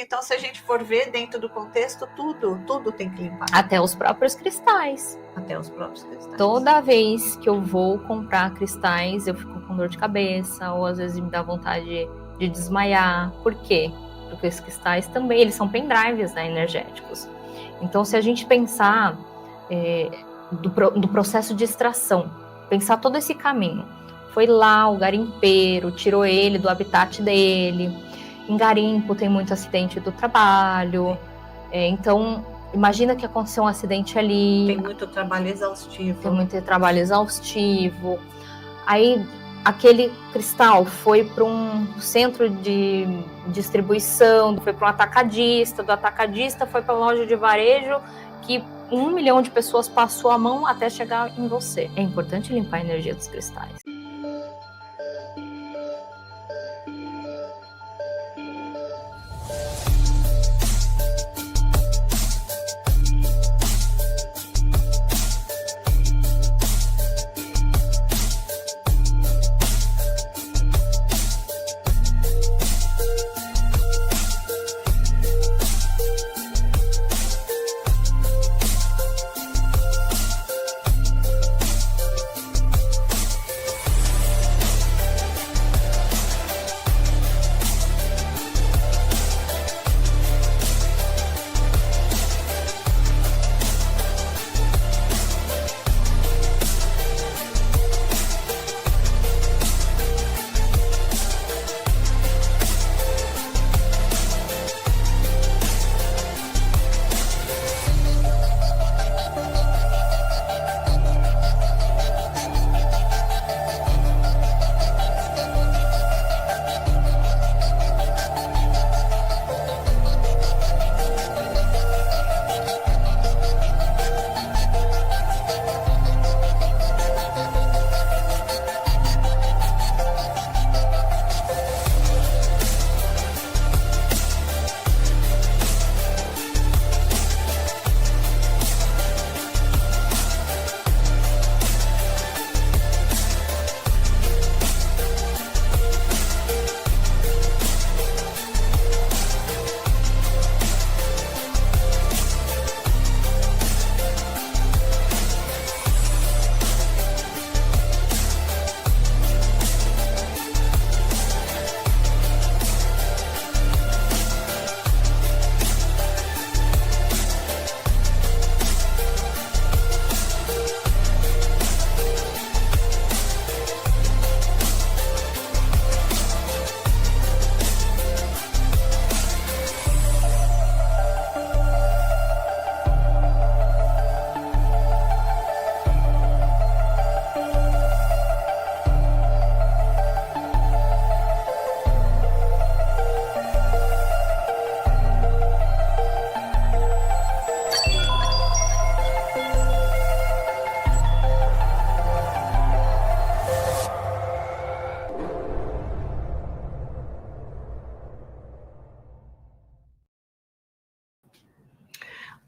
Então, se a gente for ver dentro do contexto, tudo tem que limpar. Até os próprios cristais. Até os próprios cristais. Toda vez que eu vou comprar cristais, eu fico com dor de cabeça, ou às vezes me dá vontade de desmaiar. Por quê? Porque os cristais também, eles são pendrives, né, energéticos. Então, se a gente pensar do processo de extração, pensar todo esse caminho, foi lá o garimpeiro, tirou ele do habitat dele. Em garimpo tem muito acidente do trabalho, então imagina que aconteceu um acidente ali. Tem muito trabalho exaustivo. Aí aquele cristal foi para um centro de distribuição, foi para um atacadista, do atacadista foi para a loja de varejo, que 1 milhão de pessoas passou a mão até chegar em você. É importante limpar a energia dos cristais.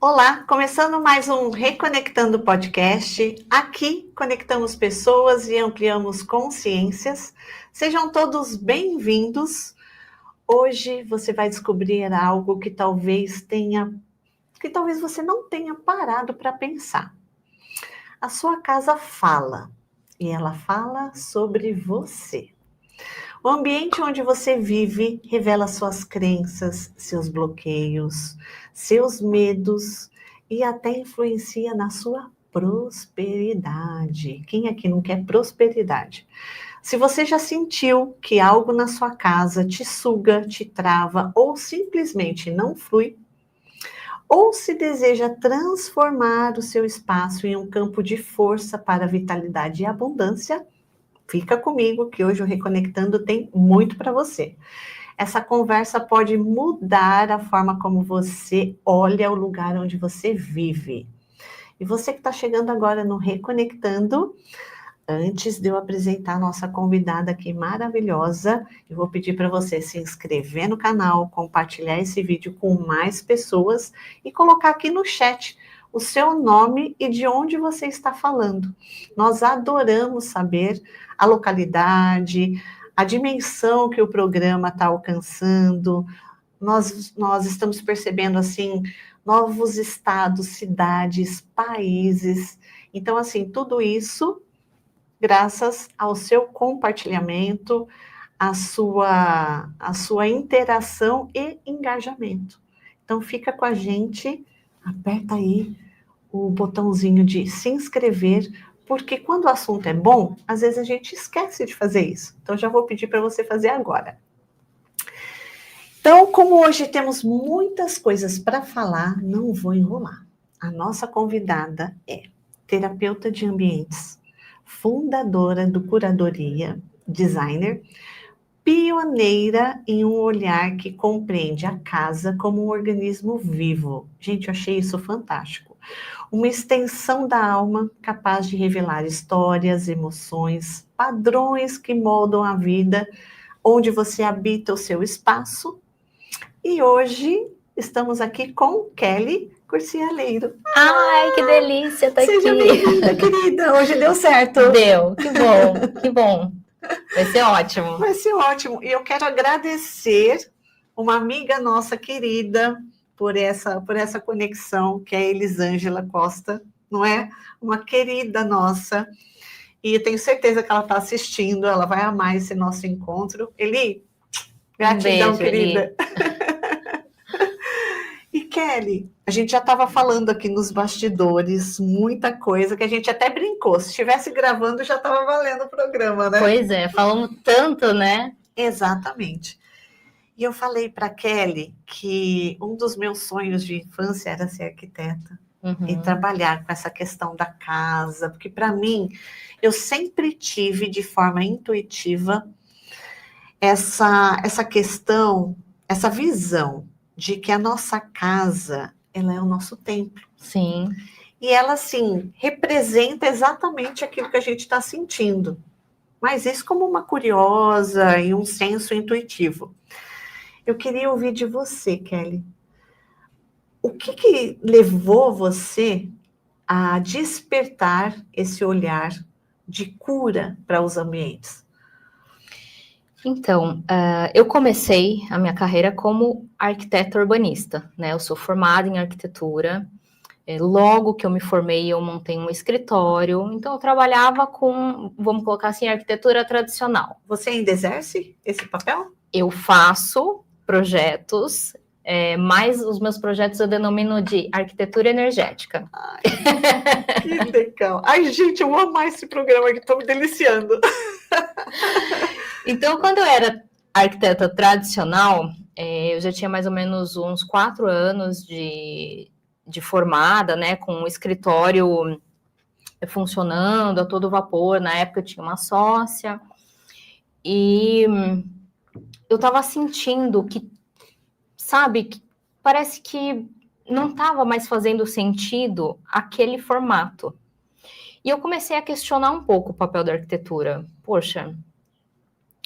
Olá, começando mais um Reconectando Podcast. Aqui conectamos pessoas e ampliamos consciências. Sejam todos bem-vindos. Hoje você vai descobrir algo que talvez você não tenha parado para pensar. A sua casa fala, e ela fala sobre você. O ambiente onde você vive revela suas crenças, seus bloqueios, seus medos e até influencia na sua prosperidade. Quem aqui não quer prosperidade? Se você já sentiu que algo na sua casa te suga, te trava ou simplesmente não flui, ou se deseja transformar o seu espaço em um campo de força para a vitalidade e abundância, fica comigo que hoje o Reconectando tem muito para você. Essa conversa pode mudar a forma como você olha o lugar onde você vive. E você que está chegando agora no Reconectando, antes de eu apresentar a nossa convidada aqui maravilhosa, eu vou pedir para você se inscrever no canal, compartilhar esse vídeo com mais pessoas e colocar aqui no chat o seu nome e de onde você está falando. Nós adoramos saber a localidade, a dimensão que o programa está alcançando, nós estamos percebendo, assim, novos estados, cidades, países. Então, assim, tudo isso graças ao seu compartilhamento, à sua interação e engajamento. Então, fica com a gente, aperta aí o botãozinho de se inscrever, porque quando o assunto é bom, às vezes a gente esquece de fazer isso. Então, já vou pedir para você fazer agora. Então, como hoje temos muitas coisas para falar, não vou enrolar. A nossa convidada é terapeuta de ambientes, fundadora do Curadoria, designer, pioneira em um olhar que compreende a casa como um organismo vivo. Gente, eu achei isso fantástico. Uma extensão da alma capaz de revelar histórias, emoções, padrões que moldam a vida, onde você habita o seu espaço. E hoje estamos aqui com Kelly Curcialeiro. Ai, que delícia estar aqui. Seja bem-vinda, querida. Hoje deu certo. Deu, que bom, que bom. Vai ser ótimo. Vai ser ótimo. E eu quero agradecer uma amiga nossa querida por essa conexão, que é a Elisângela Costa, não é? Uma querida nossa. E eu tenho certeza que ela está assistindo, ela vai amar esse nosso encontro. Eli, gratidão, beijo, querida. Eli. E Kelly, a gente já estava falando aqui nos bastidores, muita coisa que a gente até brincou. Se estivesse gravando, já estava valendo o programa, né? Pois é, falamos tanto, né? Exatamente. E eu falei para Kelly que um dos meus sonhos de infância era ser arquiteta e trabalhar com essa questão da casa, porque para mim, eu sempre tive de forma intuitiva essa questão, essa visão de que a nossa casa, ela é o nosso templo. Sim. E ela, assim, representa exatamente aquilo que a gente está sentindo. Mas isso como uma curiosa e um senso intuitivo. Eu queria ouvir de você, Kelly. O que levou você a despertar esse olhar de cura para os ambientes? Então, eu comecei a minha carreira como arquiteta urbanista, né? Eu sou formada em arquitetura. Logo que eu me formei, eu montei um escritório. Então, eu trabalhava com, vamos colocar assim, arquitetura tradicional. Você ainda exerce esse papel? Eu faço projetos, mas os meus projetos eu denomino de arquitetura energética. Ai, que legal. Ai, gente, eu vou amar esse programa aqui, estou me deliciando. Então, quando eu era arquiteta tradicional, eu já tinha mais ou menos uns 4 anos de formada, né, com um escritório funcionando a todo vapor. Na época eu tinha uma sócia e eu estava sentindo que, sabe, que parece que não estava mais fazendo sentido aquele formato. E eu comecei a questionar um pouco o papel da arquitetura. Poxa,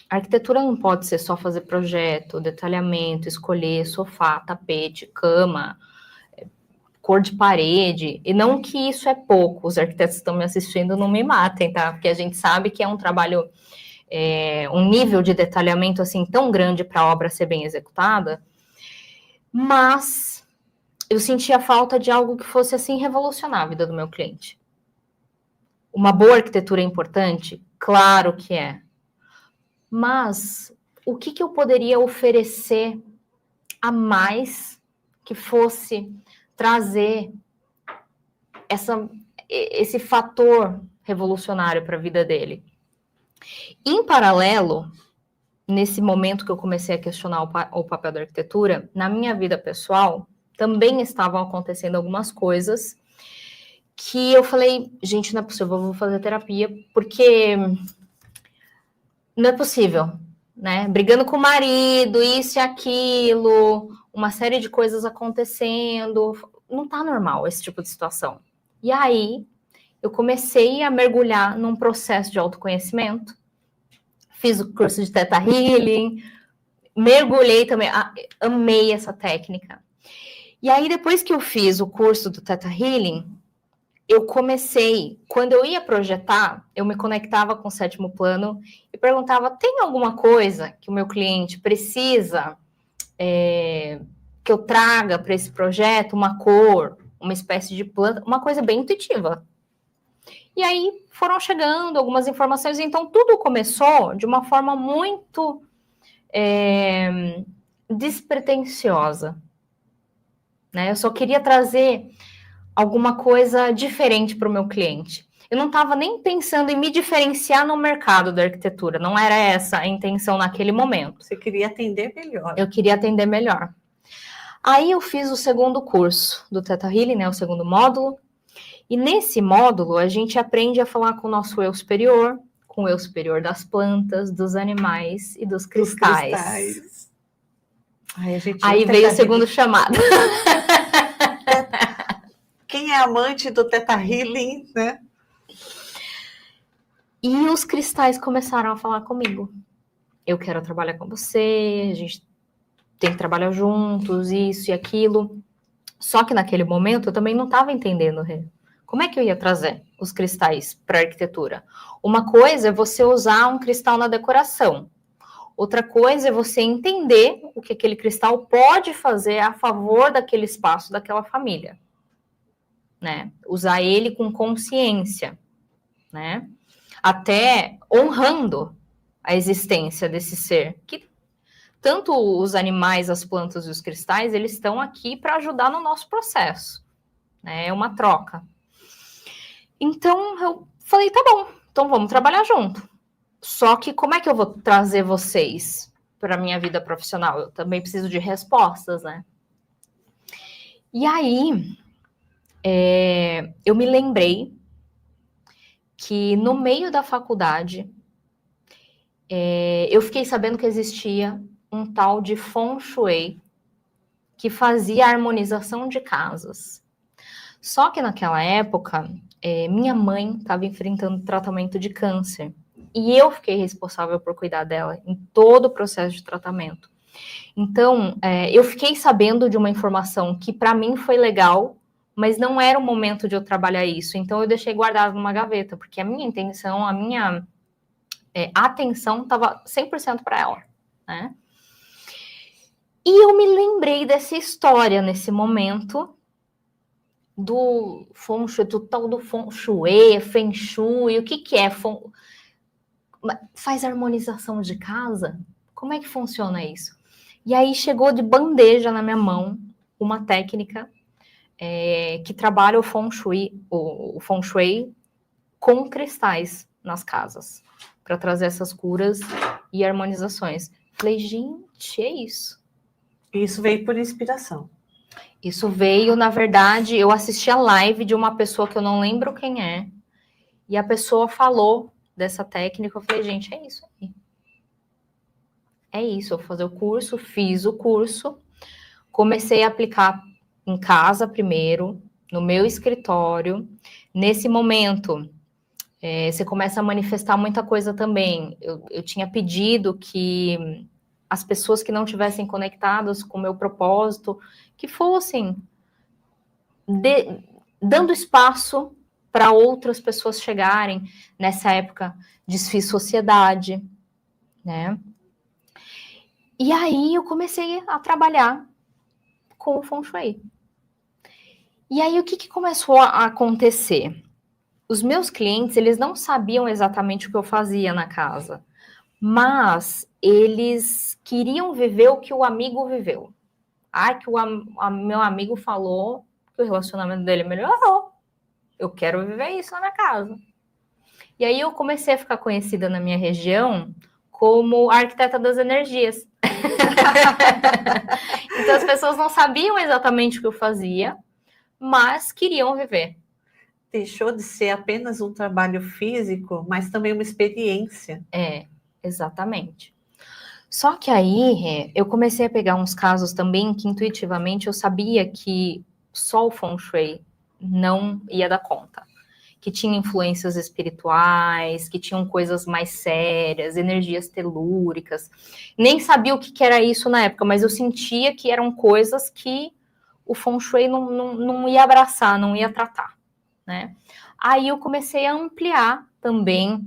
a arquitetura não pode ser só fazer projeto, detalhamento, escolher sofá, tapete, cama, cor de parede. E não que isso é pouco, os arquitetos que estão me assistindo não me matem, tá? Porque a gente sabe que é um trabalho, um nível de detalhamento assim tão grande para a obra ser bem executada, mas eu sentia falta de algo que fosse assim revolucionar a vida do meu cliente. Uma boa arquitetura é importante? Claro que é. Mas o que eu poderia oferecer a mais que fosse trazer esse fator revolucionário para a vida dele? Em paralelo, nesse momento que eu comecei a questionar o papel da arquitetura, na minha vida pessoal, também estavam acontecendo algumas coisas que eu falei, gente, não é possível, eu vou fazer terapia, porque não é possível, né? Brigando com o marido, isso e aquilo, uma série de coisas acontecendo, não tá normal esse tipo de situação. E aí, eu comecei a mergulhar num processo de autoconhecimento, fiz o curso de Theta Healing, mergulhei também, amei essa técnica. E aí, depois que eu fiz o curso do Theta Healing, eu comecei, quando eu ia projetar, eu me conectava com o 7º plano e perguntava, tem alguma coisa que o meu cliente precisa que eu traga para esse projeto uma cor, uma espécie de planta, uma coisa bem intuitiva. E aí foram chegando algumas informações, então tudo começou de uma forma muito despretensiosa, né? Eu só queria trazer alguma coisa diferente para o meu cliente. Eu não estava nem pensando em me diferenciar no mercado da arquitetura, não era essa a intenção naquele momento. Você queria atender melhor. Eu queria atender melhor. Aí eu fiz o segundo curso do Theta Healing, né, o segundo módulo, e nesse módulo a gente aprende a falar com o nosso eu superior, com o eu superior das plantas, dos animais e dos cristais. Aí veio o segundo chamado. Quem é amante do Theta Healing, né? E os cristais começaram a falar comigo. Eu quero trabalhar com você, a gente tem que trabalhar juntos, isso e aquilo. Só que naquele momento eu também não estava entendendo, como é que eu ia trazer os cristais para a arquitetura? Uma coisa é você usar um cristal na decoração. Outra coisa é você entender o que aquele cristal pode fazer a favor daquele espaço, daquela família, né? Usar ele com consciência, né? Até honrando a existência desse ser, que tanto os animais, as plantas e os cristais, eles estão aqui para ajudar no nosso processo, né? É uma troca. Então, eu falei, tá bom, então vamos trabalhar junto. Só que como é que eu vou trazer vocês para a minha vida profissional? Eu também preciso de respostas, né? E aí, eu me lembrei que no meio da faculdade, eu fiquei sabendo que existia um tal de Feng Shui que fazia harmonização de casas. Só que naquela época, minha mãe estava enfrentando tratamento de câncer. E eu fiquei responsável por cuidar dela em todo o processo de tratamento. Então, eu fiquei sabendo de uma informação que para mim foi legal, mas não era o momento de eu trabalhar isso. Então, eu deixei guardado numa gaveta, porque a minha intenção, a minha atenção estava 100% para ela, né? E eu me lembrei dessa história nesse momento do Feng Shui, do tal do Feng Shui, Feng Shui, o que é? Faz harmonização de casa? Como é que funciona isso? E aí chegou de bandeja na minha mão uma técnica que trabalha o Feng Shui com cristais nas casas, para trazer essas curas e harmonizações. Falei, gente, é isso. Isso veio por inspiração. Isso veio, na verdade, eu assisti a live de uma pessoa que eu não lembro quem é, e a pessoa falou dessa técnica, eu falei, gente, é isso aí. É isso, eu vou fazer o curso, fiz o curso, comecei a aplicar em casa primeiro, no meu escritório. Nesse momento, você começa a manifestar muita coisa também. Eu tinha pedido que as pessoas que não estivessem conectadas com o meu propósito, que fossem dando espaço para outras pessoas chegarem. Nessa época, desfiz sociedade, né? E aí eu comecei a trabalhar com o Feng Shui. E aí o que começou a acontecer? Os meus clientes, eles não sabiam exatamente o que eu fazia na casa, mas eles queriam viver o que o amigo viveu. Que o meu amigo falou que o relacionamento dele melhorou. Eu quero viver isso na minha casa. E aí eu comecei a ficar conhecida na minha região como a arquiteta das energias. Então as pessoas não sabiam exatamente o que eu fazia, mas queriam viver. Deixou de ser apenas um trabalho físico, mas também uma experiência. Exatamente. Só que aí eu comecei a pegar uns casos também que intuitivamente eu sabia que só o Feng Shui não ia dar conta. Que tinha influências espirituais, que tinham coisas mais sérias, energias telúricas. Nem sabia o que era isso na época, mas eu sentia que eram coisas que o Feng Shui não ia abraçar, não ia tratar, né? Aí eu comecei a ampliar também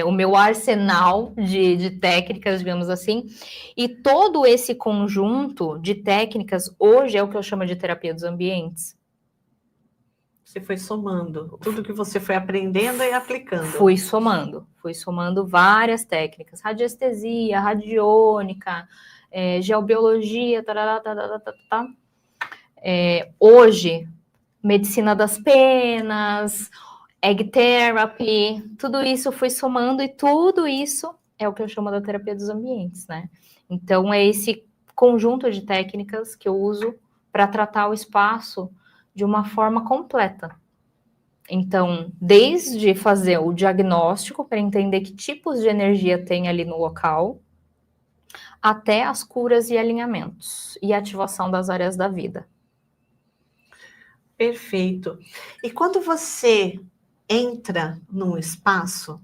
o meu arsenal de técnicas, digamos assim, e todo esse conjunto de técnicas hoje é o que eu chamo de terapia dos ambientes. Você foi somando tudo que você foi aprendendo e aplicando. Fui somando várias técnicas, radiestesia, radiônica, geobiologia, tarará, tarará, tarará. Hoje, medicina das penas, egg therapy, tudo isso fui somando e tudo isso é o que eu chamo da terapia dos ambientes, né? Então, é esse conjunto de técnicas que eu uso para tratar o espaço de uma forma completa. Então, desde fazer o diagnóstico para entender que tipos de energia tem ali no local, até as curas e alinhamentos e ativação das áreas da vida. Perfeito. E quando você entra num espaço,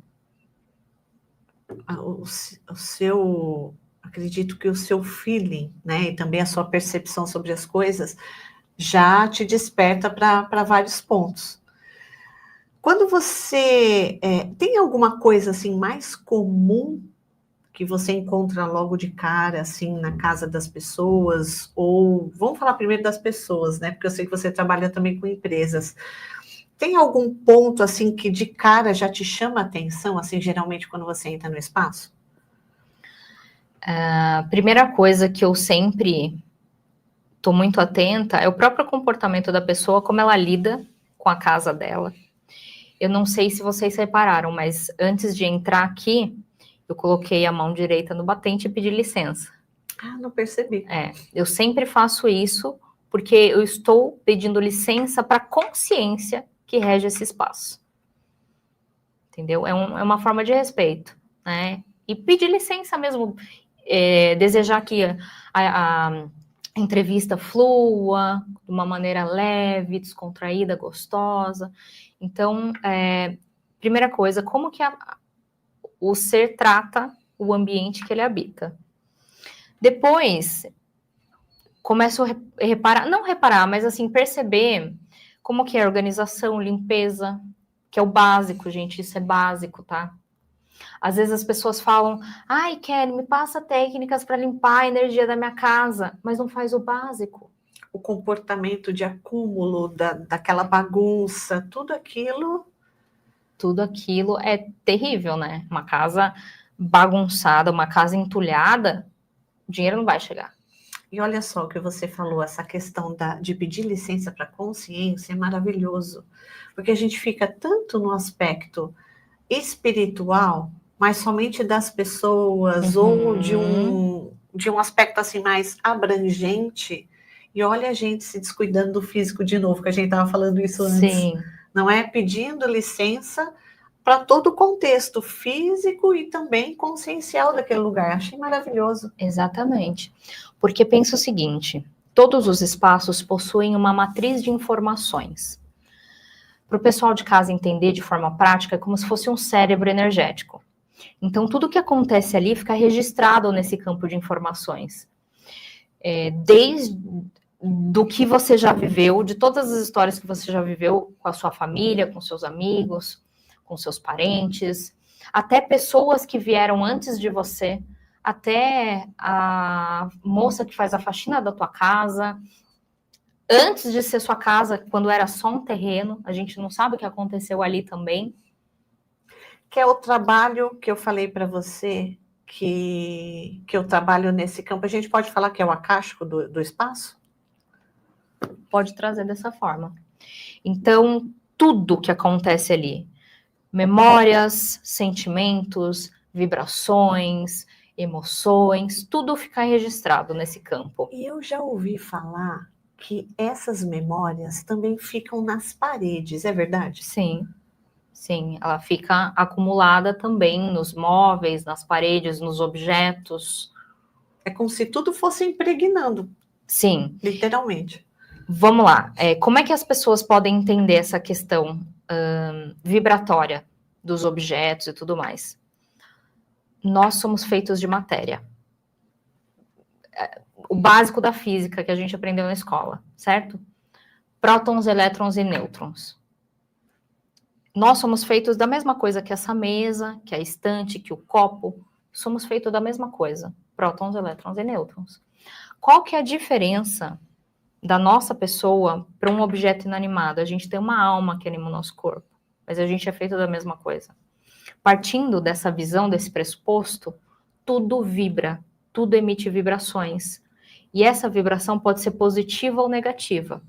o seu, acredito que o seu feeling, né, e também a sua percepção sobre as coisas, já te desperta para vários pontos. Quando você tem alguma coisa assim mais comum que você encontra logo de cara, assim, na casa das pessoas, ou vamos falar primeiro das pessoas, né? Porque eu sei que você trabalha também com empresas. Tem algum ponto assim que de cara já te chama a atenção, assim, geralmente quando você entra no espaço? A primeira coisa que eu sempre estou muito atenta é o próprio comportamento da pessoa, como ela lida com a casa dela. Eu não sei se vocês repararam, mas antes de entrar aqui, eu coloquei a mão direita no batente e pedi licença. Ah, não percebi. Eu sempre faço isso porque eu estou pedindo licença para a consciência que rege esse espaço. Entendeu? É uma forma de respeito, né? E pedir licença mesmo, desejar que a entrevista flua de uma maneira leve, descontraída, gostosa. Então, primeira coisa, como que o ser trata o ambiente que ele habita. Depois, começo a reparar, não reparar, mas assim, perceber como que é a organização, limpeza, que é o básico, gente, isso é básico, tá? Às vezes as pessoas falam, ai, Kelly, me passa técnicas para limpar a energia da minha casa, mas não faz o básico. O comportamento de acúmulo daquela bagunça, tudo aquilo É terrível, né? Uma casa bagunçada, uma casa entulhada, o dinheiro não vai chegar. E olha só o que você falou, essa questão de pedir licença para a consciência é maravilhoso, porque a gente fica tanto no aspecto espiritual, mas somente das pessoas, ou de um aspecto assim mais abrangente, e olha a gente se descuidando do físico de novo, que a gente estava falando isso antes. Sim. Não é? Pedindo licença para todo o contexto físico e também consciencial daquele lugar. Achei maravilhoso. Exatamente. Porque pensa o seguinte, todos os espaços possuem uma matriz de informações. Para o pessoal de casa entender de forma prática, é como se fosse um cérebro energético. Então, tudo que acontece ali fica registrado nesse campo de informações. Desde do que você já viveu, de todas as histórias que você já viveu com a sua família, com seus amigos, com seus parentes, até pessoas que vieram antes de você, até a moça que faz a faxina da tua casa, antes de ser sua casa, quando era só um terreno, a gente não sabe o que aconteceu ali também. Que é o trabalho que eu falei para você, que eu trabalho nesse campo. A gente pode falar que é o acástico do espaço? Pode trazer dessa forma. Então, tudo que acontece ali, memórias, sentimentos, vibrações, emoções, tudo fica registrado nesse campo. E eu já ouvi falar que essas memórias também ficam nas paredes, é verdade? Sim, sim, ela fica acumulada também nos móveis, nas paredes, nos objetos. É como se tudo fosse impregnando. Sim. Literalmente. Vamos lá. Como é que as pessoas podem entender essa questão vibratória dos objetos e tudo mais? Nós somos feitos de matéria. O básico da física que a gente aprendeu na escola, certo? Prótons, elétrons e nêutrons. Nós somos feitos da mesma coisa que essa mesa, que a estante, que o copo. Somos feitos da mesma coisa. Prótons, elétrons e nêutrons. Qual que é a diferença da nossa pessoa para um objeto inanimado? A gente tem uma alma que anima o nosso corpo, mas a gente é feito da mesma coisa. Partindo dessa visão, desse pressuposto, tudo vibra, tudo emite vibrações. E essa vibração pode ser positiva ou negativa.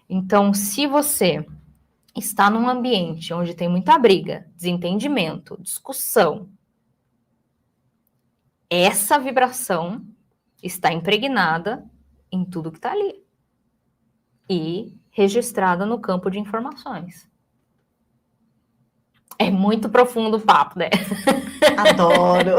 Então, se você está num ambiente onde tem muita briga, desentendimento, discussão, essa vibração está impregnada em tudo que está ali e registrada no campo de informações. É muito profundo o papo, né? Adoro!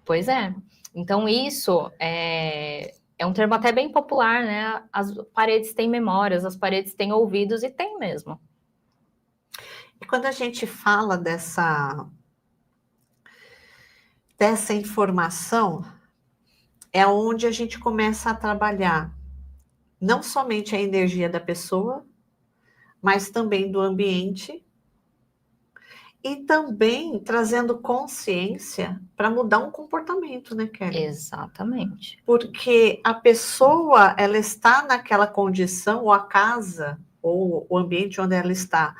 Pois é. Então, isso é um termo até bem popular, né? As paredes têm memórias, as paredes têm ouvidos, e tem mesmo. E quando a gente fala dessa informação, é onde a gente começa a trabalhar não somente a energia da pessoa, mas também do ambiente, e também trazendo consciência para mudar um comportamento, né, Kelly? Exatamente. Porque a pessoa, ela está naquela condição, ou a casa, ou o ambiente onde ela está,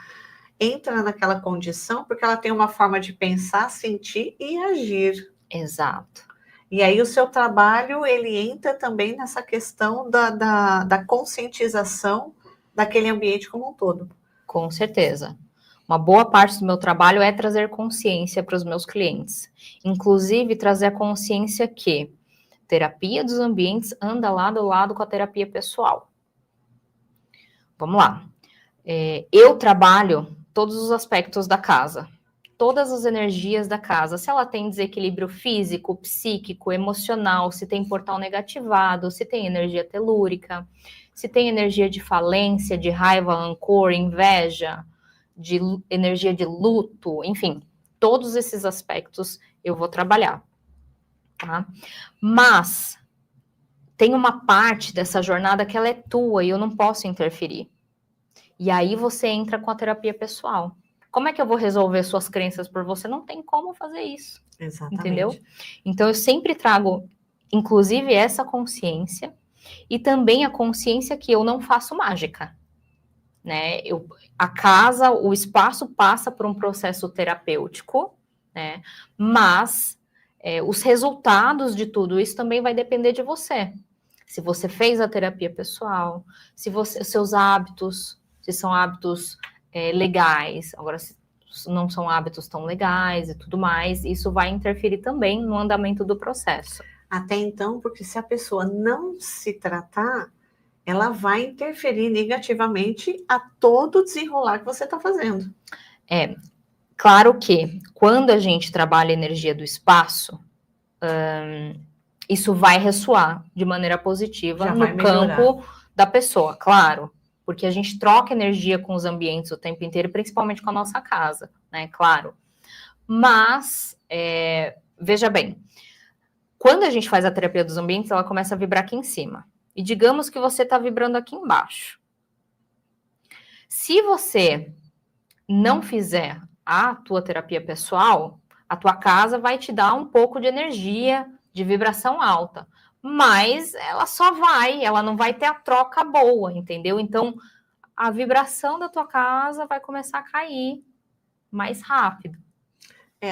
entra naquela condição porque ela tem uma forma de pensar, sentir e agir. Exato. E aí o seu trabalho, ele entra também nessa questão da conscientização daquele ambiente como um todo. Com certeza. Uma boa parte do meu trabalho é trazer consciência para os meus clientes. Inclusive, trazer a consciência que terapia dos ambientes anda lado a lado com a terapia pessoal. Vamos lá. Eu trabalho todos os aspectos da casa, todas as energias da casa. Se ela tem desequilíbrio físico, psíquico, emocional, se tem portal negativado, se tem energia telúrica, se tem energia de falência, de raiva, rancor, inveja, de energia de luto, enfim, todos esses aspectos eu vou trabalhar, tá? Mas tem uma parte dessa jornada que ela é tua e eu não posso interferir. E aí você entra com a terapia pessoal. Como é que eu vou resolver suas crenças por você? Não tem como fazer isso. Exatamente. Entendeu? Então eu sempre trago, inclusive, essa consciência e também a consciência que eu não faço mágica. Né? A casa, o espaço passa por um processo terapêutico, né? Mas os resultados de tudo isso também vai depender de você. Se você fez a terapia pessoal, se seus hábitos, se são hábitos legais, agora se não são hábitos tão legais e tudo mais, isso vai interferir também no andamento do processo. Até então, porque se a pessoa não se tratar, ela vai interferir negativamente a todo o desenrolar que você está fazendo. Claro que quando a gente trabalha a energia do espaço, isso vai ressoar de maneira positiva no campo da pessoa, claro, porque a gente troca energia com os ambientes o tempo inteiro, principalmente com a nossa casa, né, claro. Mas, veja bem, quando a gente faz a terapia dos ambientes, ela começa a vibrar aqui em cima. E digamos que você está vibrando aqui embaixo. Se você não fizer a tua terapia pessoal, a tua casa vai te dar um pouco de energia, de vibração alta. Mas ela não vai ter a troca boa, entendeu? Então, a vibração da tua casa vai começar a cair mais rápido.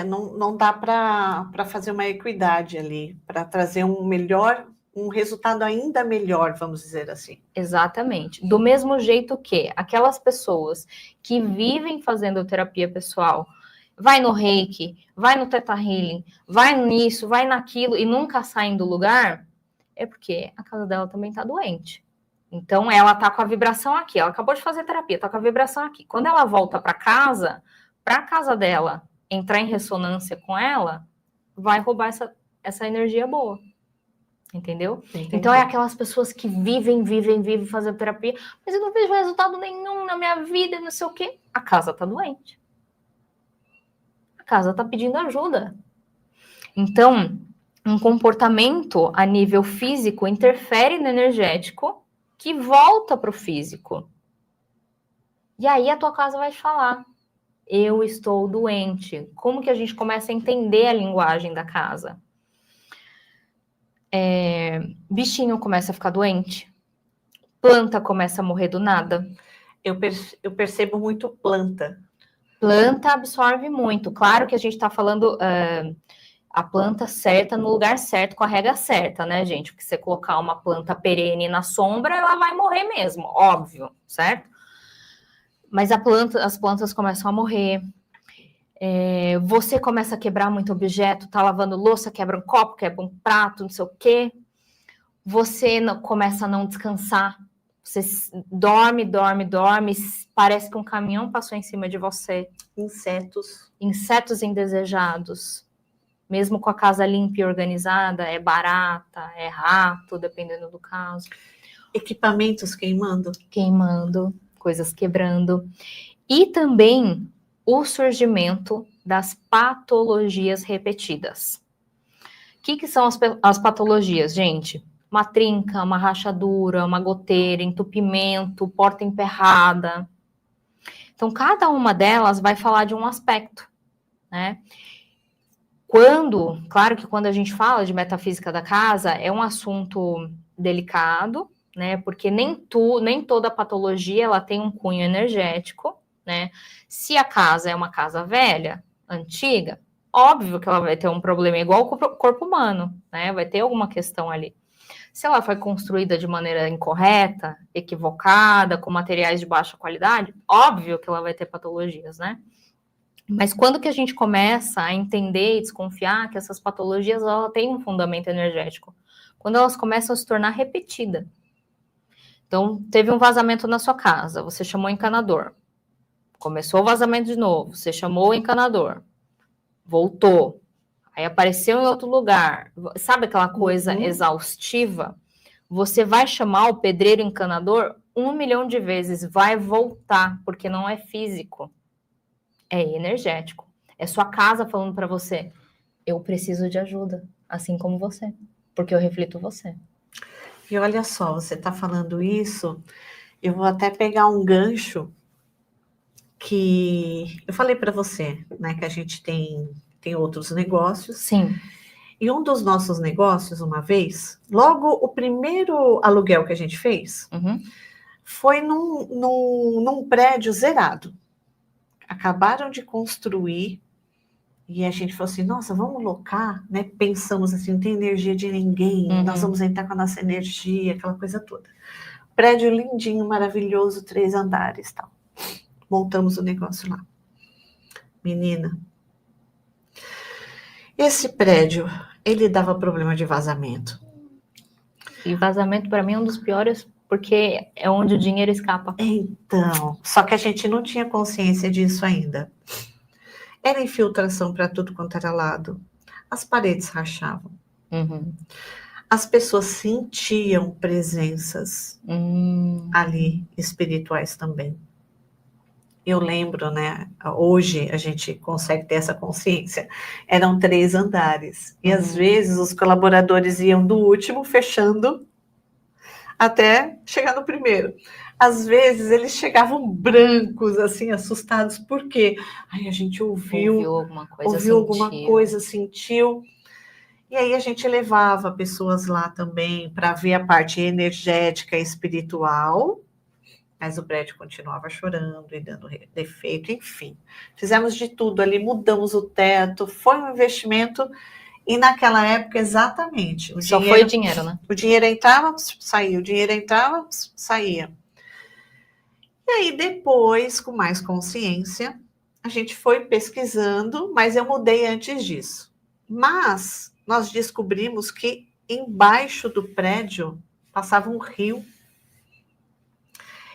Não dá para fazer uma equidade ali, para trazer um resultado ainda melhor, vamos dizer assim. Exatamente. Do mesmo jeito que aquelas pessoas que vivem fazendo terapia pessoal, vai no Reiki, vai no Theta Healing, vai nisso, vai naquilo e nunca saem do lugar, é porque a casa dela também está doente. Então, ela está com a vibração aqui, ela acabou de fazer terapia, está com a vibração aqui. Quando ela volta para a casa dela entrar em ressonância com ela, vai roubar essa energia boa. Entendeu? Entendi. Então, é aquelas pessoas que vivem fazendo terapia, mas eu não vejo resultado nenhum na minha vida, não sei o quê. A casa tá doente. A casa tá pedindo ajuda. Então, um comportamento a nível físico interfere no energético que volta para o físico. E aí a tua casa vai te falar, eu estou doente. Como que a gente começa a entender a linguagem da casa? Bichinho começa a ficar doente, planta começa a morrer do nada. Eu percebo muito planta. Planta absorve muito. Claro que a gente está falando a planta certa no lugar certo, com a rega certa, né, gente? Porque você colocar uma planta perene na sombra, ela vai morrer mesmo, óbvio, certo? Mas as plantas começam a morrer. Você começa a quebrar muito objeto, tá lavando louça, quebra um copo, quebra um prato, não sei o quê. Você começa a não descansar. Você dorme, parece que um caminhão passou em cima de você. Insetos indesejados. Mesmo com a casa limpa e organizada, é barata, é rato, dependendo do caso. Equipamentos queimando, coisas quebrando. E também o surgimento das patologias repetidas. O que são as patologias, gente? Uma trinca, uma rachadura, uma goteira, entupimento, porta emperrada. Então, cada uma delas vai falar de um aspecto, né? Claro que quando a gente fala de metafísica da casa, é um assunto delicado, né? Porque nem toda patologia ela tem um cunho energético, né? Se a casa é uma casa velha, antiga, óbvio que ela vai ter um problema igual o corpo humano, né? Vai ter alguma questão ali. Se ela foi construída de maneira incorreta, equivocada, com materiais de baixa qualidade, óbvio que ela vai ter patologias, né? Mas quando que a gente começa a entender e desconfiar que essas patologias ela têm um fundamento energético? Quando elas começam a se tornar repetidas. Então, teve um vazamento na sua casa, você chamou o encanador. Começou o vazamento de novo, você chamou o encanador. Voltou. Aí apareceu em outro lugar. Sabe aquela coisa exaustiva? Você vai chamar o pedreiro encanador 1 milhão de vezes, vai voltar, porque não é físico. É energético. É sua casa falando para você, eu preciso de ajuda, assim como você, porque eu reflito você. E olha só, você está falando isso, eu vou até pegar um gancho que eu falei para você, né, que a gente tem outros negócios. Sim. E um dos nossos negócios, uma vez, logo o primeiro aluguel que a gente fez, foi num prédio zerado. Acabaram de construir e a gente falou assim, nossa, vamos locar, né? Pensamos assim, não tem energia de ninguém, nós vamos entrar com a nossa energia, aquela coisa toda. Prédio lindinho, maravilhoso, 3 andares, tal. Montamos o negócio lá. Menina, esse prédio, ele dava problema de vazamento. E vazamento para mim é um dos piores, porque é onde o dinheiro escapa. Então, só que a gente não tinha consciência disso ainda. Era infiltração para tudo quanto era lado. As paredes rachavam. As pessoas sentiam presenças ali, espirituais também. Eu lembro, né? Hoje a gente consegue ter essa consciência. Eram 3 andares. E às vezes os colaboradores iam do último, fechando, até chegar no primeiro. Às vezes eles chegavam brancos, assim, assustados. Por quê? Ai, a gente ouviu alguma coisa, sentiu. E aí a gente levava pessoas lá também para ver a parte energética e espiritual. Mas o prédio continuava chorando e dando defeito, enfim. Fizemos de tudo ali, mudamos o teto, foi um investimento. E naquela época, exatamente. Só foi o dinheiro, né? O dinheiro entrava, saía. O dinheiro entrava, saía. E aí, depois, com mais consciência, a gente foi pesquisando, mas eu mudei antes disso. Mas nós descobrimos que embaixo do prédio passava um rio.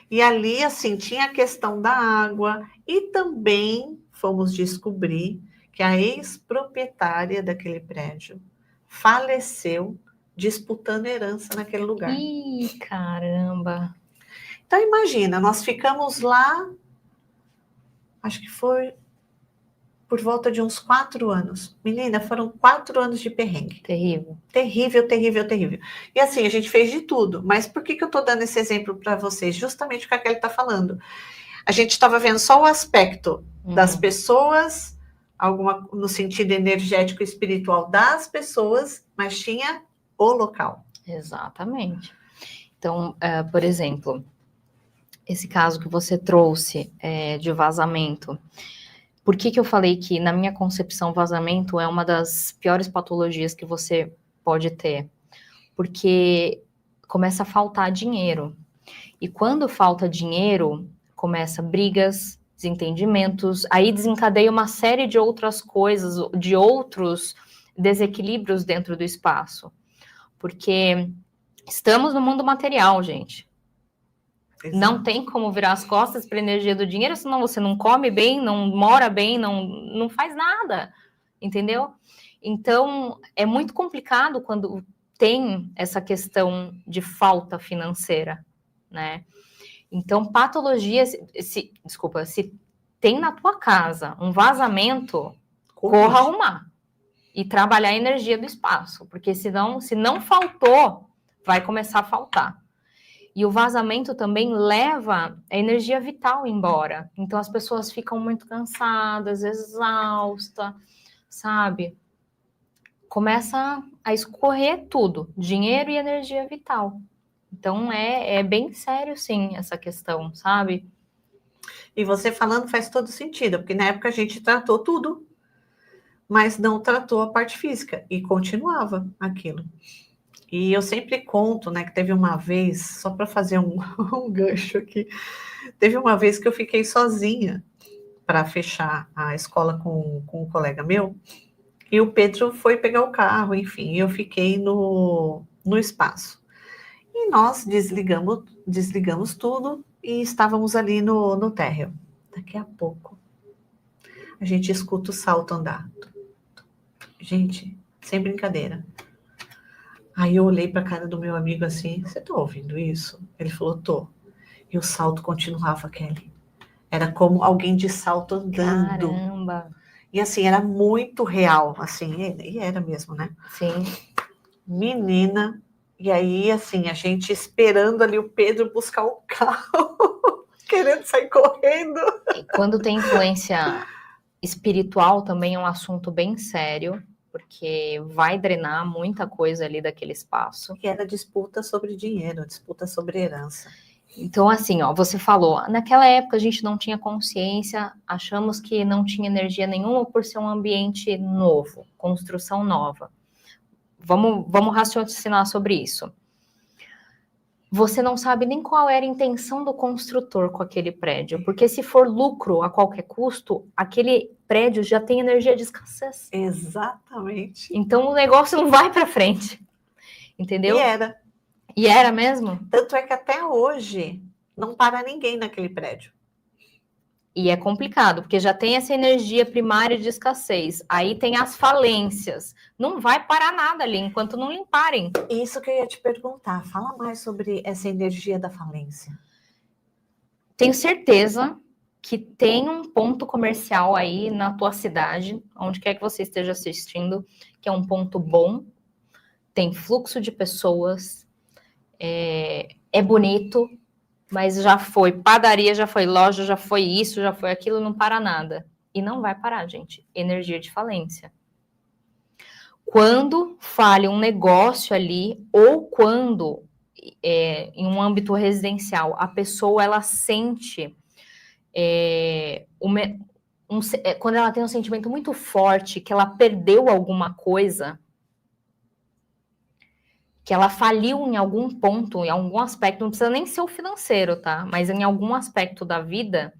E ali, assim, tinha a questão da água e também fomos descobrir que a ex-proprietária daquele prédio faleceu disputando herança naquele lugar. Ih, caramba! Então, imagina, nós ficamos lá, acho que foi por volta de uns 4 anos. Menina, foram 4 anos de perrengue. Terrível. Terrível, terrível, terrível. E assim, a gente fez de tudo. Mas por que eu estou dando esse exemplo para vocês? Justamente o que a Kelly está falando. A gente estava vendo só o aspecto das pessoas, no sentido energético e espiritual das pessoas, mas tinha o local. Exatamente. Então, por exemplo, esse caso que você trouxe de vazamento, por que eu falei que, na minha concepção, vazamento é uma das piores patologias que você pode ter? Porque começa a faltar dinheiro. E quando falta dinheiro, começa brigas, desentendimentos, aí desencadeia uma série de outras coisas, de outros desequilíbrios dentro do espaço. Porque estamos no mundo material, gente. Exato. Não tem como virar as costas para a energia do dinheiro, senão você não come bem, não mora bem, não faz nada, entendeu? Então, é muito complicado quando tem essa questão de falta financeira, né? Então, patologias, se tem na tua casa um vazamento, corra arrumar e trabalhar a energia do espaço, porque senão, se não faltou, vai começar a faltar. E o vazamento também leva a energia vital embora. Então, as pessoas ficam muito cansadas, exaustas, sabe? Começa a escorrer tudo, dinheiro e energia vital. Então, é bem sério, sim, essa questão, sabe? E você falando faz todo sentido, porque na época a gente tratou tudo, mas não tratou a parte física, e continuava aquilo. E eu sempre conto, né, que teve uma vez, só para fazer um gancho aqui, teve uma vez que eu fiquei sozinha para fechar a escola com um colega meu, e o Pedro foi pegar o carro, enfim, eu fiquei no espaço. E nós desligamos tudo e estávamos ali no térreo. Daqui a pouco, a gente escuta o salto andar. Gente, sem brincadeira. Aí eu olhei para a cara do meu amigo assim, você tá ouvindo isso? Ele falou, tô. E o salto continuava, Kelly. Era como alguém de salto andando. Caramba! E assim, era muito real, assim, e era mesmo, né? Sim. Menina, e aí assim, a gente esperando ali o Pedro buscar o carro, querendo sair correndo. E quando tem influência espiritual também é um assunto bem sério, porque vai drenar muita coisa ali daquele espaço. Que era disputa sobre dinheiro, disputa sobre herança. Então, assim, ó, você falou, naquela época a gente não tinha consciência, achamos que não tinha energia nenhuma por ser um ambiente novo, construção nova. Vamos raciocinar sobre isso. Você não sabe nem qual era a intenção do construtor com aquele prédio, porque se for lucro a qualquer custo, aquele prédio já tem energia de escassez. Exatamente. Então o negócio não vai para frente, entendeu? E era mesmo? Tanto é que até hoje não para ninguém naquele prédio. E é complicado, porque já tem essa energia primária de escassez. Aí tem as falências. Não vai parar nada ali enquanto não limparem. Isso que eu ia te perguntar. Fala mais sobre essa energia da falência. Tenho certeza que tem um ponto comercial aí na tua cidade, onde quer que você esteja assistindo, que é um ponto bom. Tem fluxo de pessoas. É bonito. Mas já foi padaria, já foi loja, já foi isso, já foi aquilo, não para nada. E não vai parar, gente. Energia de falência. Quando falha um negócio ali, ou quando, em um âmbito residencial, a pessoa, ela sente... quando ela tem um sentimento muito forte, que ela perdeu alguma coisa... que ela faliu em algum ponto, em algum aspecto, não precisa nem ser o financeiro, tá? Mas em algum aspecto da vida,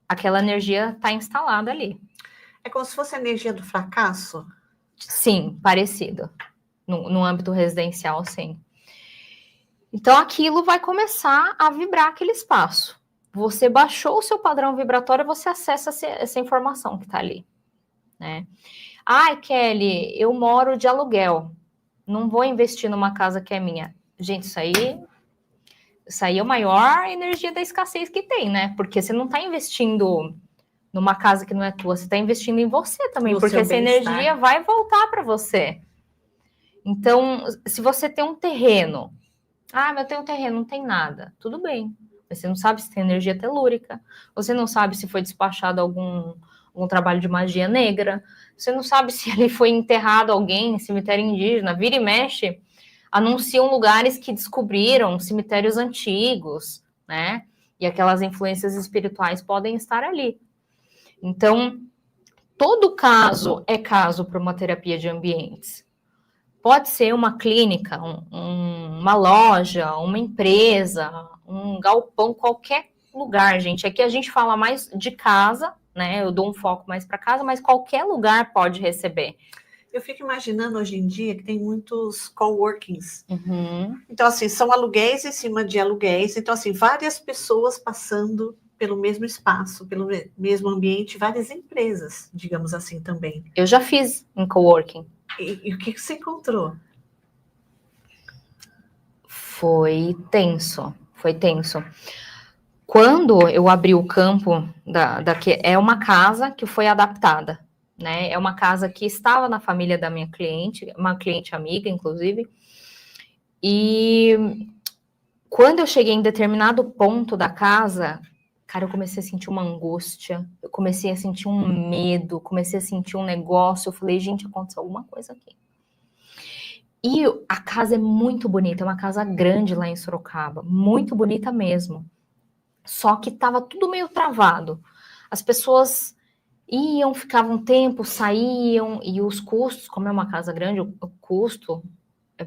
aquela energia está instalada ali. É como se fosse a energia do fracasso? Sim, parecido. No âmbito residencial, sim. Então, aquilo vai começar a vibrar aquele espaço. Você baixou o seu padrão vibratório, você acessa essa informação que está ali, né? Ai, Kelly, eu moro de aluguel. Não vou investir numa casa que é minha. Gente, isso aí é a maior energia da escassez que tem, né? Porque você não está investindo numa casa que não é tua, você está investindo em você também, porque essa energia vai voltar para você. Então, se você tem um terreno, mas eu tenho um terreno, não tem nada, tudo bem. mas você não sabe se tem energia telúrica, você não sabe se foi despachado algum trabalho de magia negra, você não sabe se ali foi enterrado alguém em cemitério indígena, vira e mexe, anunciam lugares que descobriram cemitérios antigos, né? E aquelas influências espirituais podem estar ali. Então, todo caso é caso para uma terapia de ambientes. Pode ser uma clínica, uma loja, uma empresa, um galpão, qualquer lugar, gente. Aqui a gente fala mais de casa, né? Eu dou um foco mais para casa, mas qualquer lugar pode receber. Eu fico imaginando hoje em dia que tem muitos coworkings. Uhum. Então, assim, são aluguéis em cima de aluguéis. Então, assim, várias pessoas passando pelo mesmo espaço, pelo mesmo ambiente, várias empresas, digamos assim, também. Eu já fiz em coworking. E o que você encontrou? Foi tenso, foi tenso. Quando eu abri o campo é uma casa que foi adaptada, né? É uma casa que estava na família da minha cliente, uma cliente amiga, inclusive. E quando eu cheguei em determinado ponto da casa, cara, eu comecei a sentir uma angústia, eu comecei a sentir um medo, comecei a sentir um negócio. Eu falei, gente, aconteceu alguma coisa aqui. E a casa é muito bonita, é uma casa grande lá em Sorocaba, muito bonita mesmo. Só que estava tudo meio travado. As pessoas iam, ficavam um tempo, saíam, e os custos, como é uma casa grande, o custo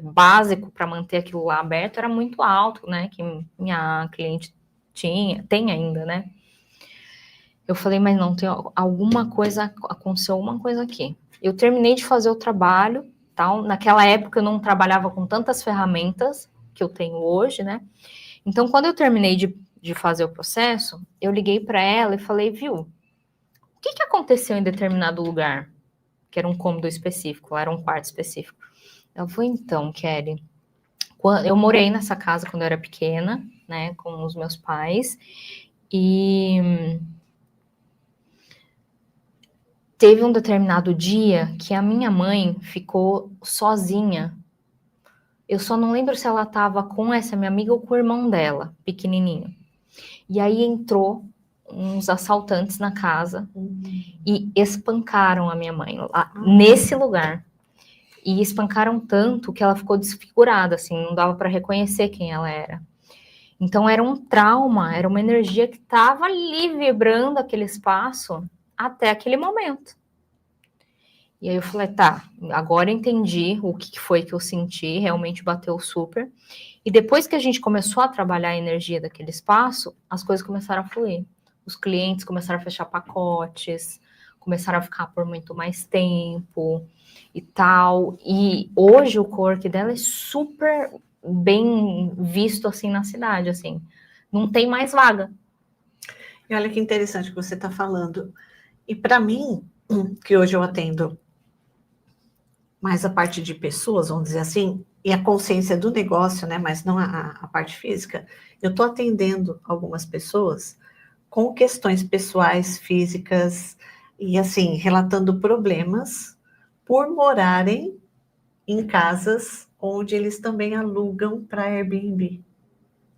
básico para manter aquilo lá aberto era muito alto, né? Que minha cliente tem ainda, né? Eu falei, mas não, tem alguma coisa, aconteceu alguma coisa aqui. Eu terminei de fazer o trabalho, tal. Naquela época eu não trabalhava com tantas ferramentas que eu tenho hoje, né? Então, quando eu terminei de fazer o processo, eu liguei para ela e falei, viu, o que aconteceu em determinado lugar? Que era um cômodo específico, era um quarto específico. Ela falou, então, Kelly, eu morei nessa casa quando eu era pequena, né, com os meus pais, e teve um determinado dia que a minha mãe ficou sozinha. Eu só não lembro se ela estava com essa minha amiga ou com o irmão dela, pequenininho. E aí entrou uns assaltantes na casa e espancaram a minha mãe lá, nesse lugar. E espancaram tanto que ela ficou desfigurada, assim, não dava para reconhecer quem ela era. Então era um trauma, era uma energia que estava ali vibrando aquele espaço até aquele momento. E aí eu falei, tá, agora entendi o que foi que eu senti, realmente bateu super. E depois que a gente começou a trabalhar a energia daquele espaço, as coisas começaram a fluir. Os clientes começaram a fechar pacotes, começaram a ficar por muito mais tempo e tal. E hoje o cowork dela é super bem visto assim na cidade, assim. Não tem mais vaga. E olha que interessante que você está falando. E para mim, que hoje eu atendo mais a parte de pessoas, vamos dizer assim, e a consciência do negócio, né, mas não a parte física, eu estou atendendo algumas pessoas com questões pessoais, físicas, e assim, relatando problemas por morarem em casas onde eles também alugam para Airbnb,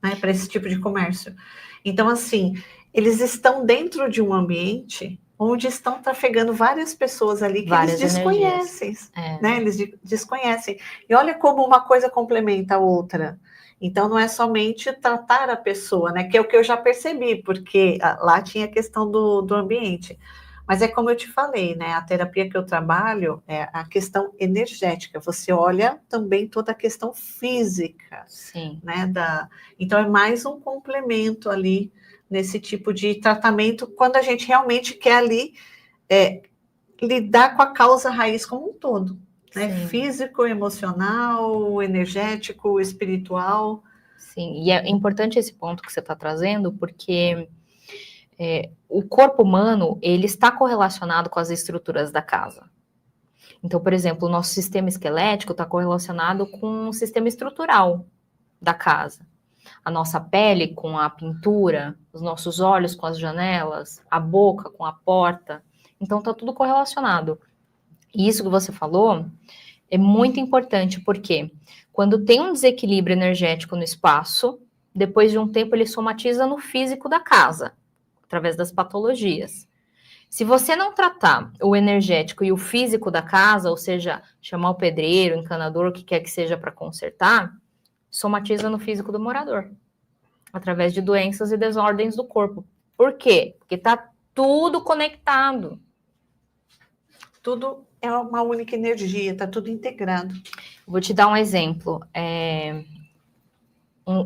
né, para esse tipo de comércio. Então, assim, eles estão dentro de um ambiente onde estão trafegando várias pessoas ali que Várias eles desconhecem, né? Eles desconhecem. E olha como uma coisa complementa a outra. Então, não é somente tratar a pessoa, né? Que é o que eu já percebi, porque lá tinha a questão do ambiente. Mas é como eu te falei, né? A terapia que eu trabalho é a questão energética. Você olha também toda a questão física. Sim. Né? Então, é mais um complemento ali nesse tipo de tratamento, quando a gente realmente quer ali lidar com a causa raiz como um todo. Né? Físico, emocional, energético, espiritual. Sim, e é importante esse ponto que você está trazendo, porque o corpo humano, ele está correlacionado com as estruturas da casa. Então, por exemplo, o nosso sistema esquelético está correlacionado com o sistema estrutural da casa. A nossa pele com a pintura, os nossos olhos com as janelas, a boca com a porta. Então, está tudo correlacionado. E isso que você falou é muito importante, porque quando tem um desequilíbrio energético no espaço, depois de um tempo ele somatiza no físico da casa, através das patologias. Se você não tratar o energético e o físico da casa, ou seja, chamar o pedreiro, o encanador, o que quer que seja para consertar, somatiza no físico do morador, através de doenças e desordens do corpo. Por quê? Porque está tudo conectado. Tudo é uma única energia, está tudo integrado. Vou te dar um exemplo.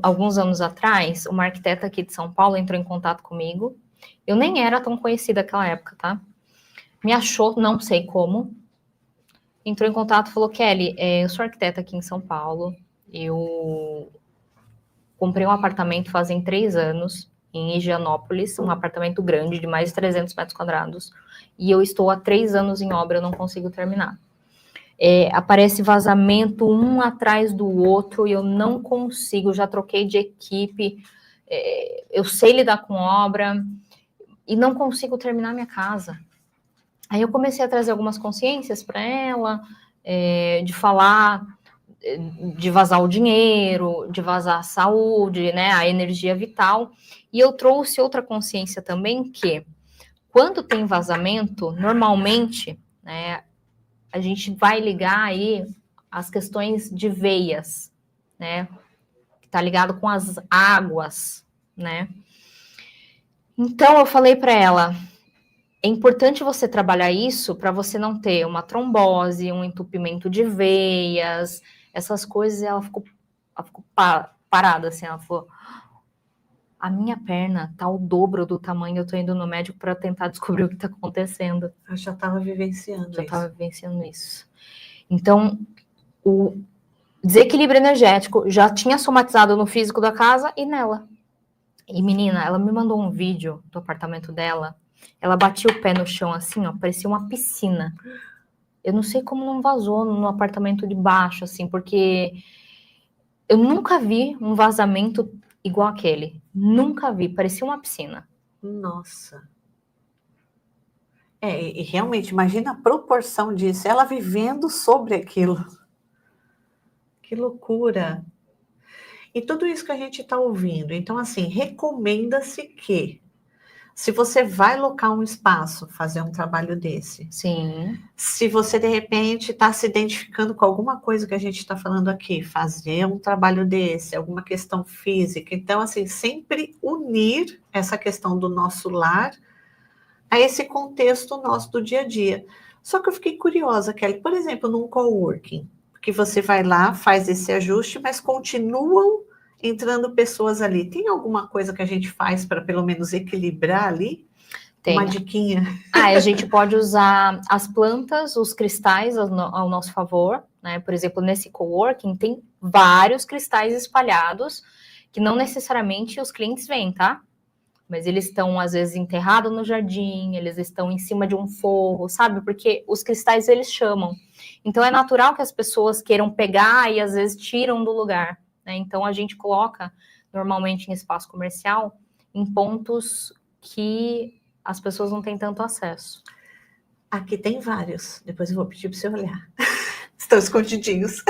Alguns anos atrás, uma arquiteta aqui de São Paulo entrou em contato comigo. Eu nem era tão conhecida naquela época, tá? Me achou, não sei como. Entrou em contato e falou, Kelly, eu sou arquiteta aqui em São Paulo. Eu comprei um apartamento fazem 3 anos, em Higienópolis, um apartamento grande, de mais de 300 metros quadrados. E eu estou há 3 anos em obra, eu não consigo terminar. Aparece vazamento um atrás do outro e eu não consigo, já troquei de equipe, eu sei lidar com obra e não consigo terminar minha casa. Aí eu comecei a trazer algumas consciências para ela, de falar, de vazar o dinheiro, de vazar a saúde, né, a energia vital, e eu trouxe outra consciência também que, quando tem vazamento, normalmente, né, a gente vai ligar aí as questões de veias, né? Que tá ligado com as águas, né? Então eu falei para ela, é importante você trabalhar isso para você não ter uma trombose, um entupimento de veias, essas coisas. E ela ficou parada assim, ela falou, a minha perna tá o dobro do tamanho, eu tô indo no médico para tentar descobrir o que tá acontecendo. Eu já estava vivenciando isso. Já estava vivenciando isso. Então, o desequilíbrio energético já tinha somatizado no físico da casa e nela. E menina, ela me mandou um vídeo do apartamento dela. Ela batia o pé no chão assim, ó, parecia uma piscina. Eu não sei como não vazou no apartamento de baixo, assim, porque eu nunca vi um vazamento igual aquele. Nunca vi, parecia uma piscina. Nossa. E realmente, imagina a proporção disso, ela vivendo sobre aquilo. Que loucura. E tudo isso que a gente está ouvindo. Então, assim, recomenda-se que, se você vai locar um espaço, fazer um trabalho desse. Sim. Se você, de repente, está se identificando com alguma coisa que a gente está falando aqui, fazer um trabalho desse, alguma questão física. Então, assim, sempre unir essa questão do nosso lar a esse contexto nosso do dia a dia. Só que eu fiquei curiosa, Kelly, por exemplo, num coworking, que você vai lá, faz esse ajuste, mas continuam entrando pessoas ali. Tem alguma coisa que a gente faz para pelo menos equilibrar ali? Tem. Uma diquinha? A gente pode usar as plantas, os cristais ao nosso favor, né? Por exemplo, nesse coworking tem vários cristais espalhados que não necessariamente os clientes veem, tá? Mas eles estão, às vezes, enterrados no jardim, eles estão em cima de um forro, sabe? Porque os cristais, eles chamam. Então, é natural que as pessoas queiram pegar e, às vezes, tiram do lugar, né? Então, a gente coloca, normalmente, em espaço comercial, em pontos que as pessoas não têm tanto acesso. Aqui tem vários. Depois eu vou pedir para você olhar. Estão escondidinhos.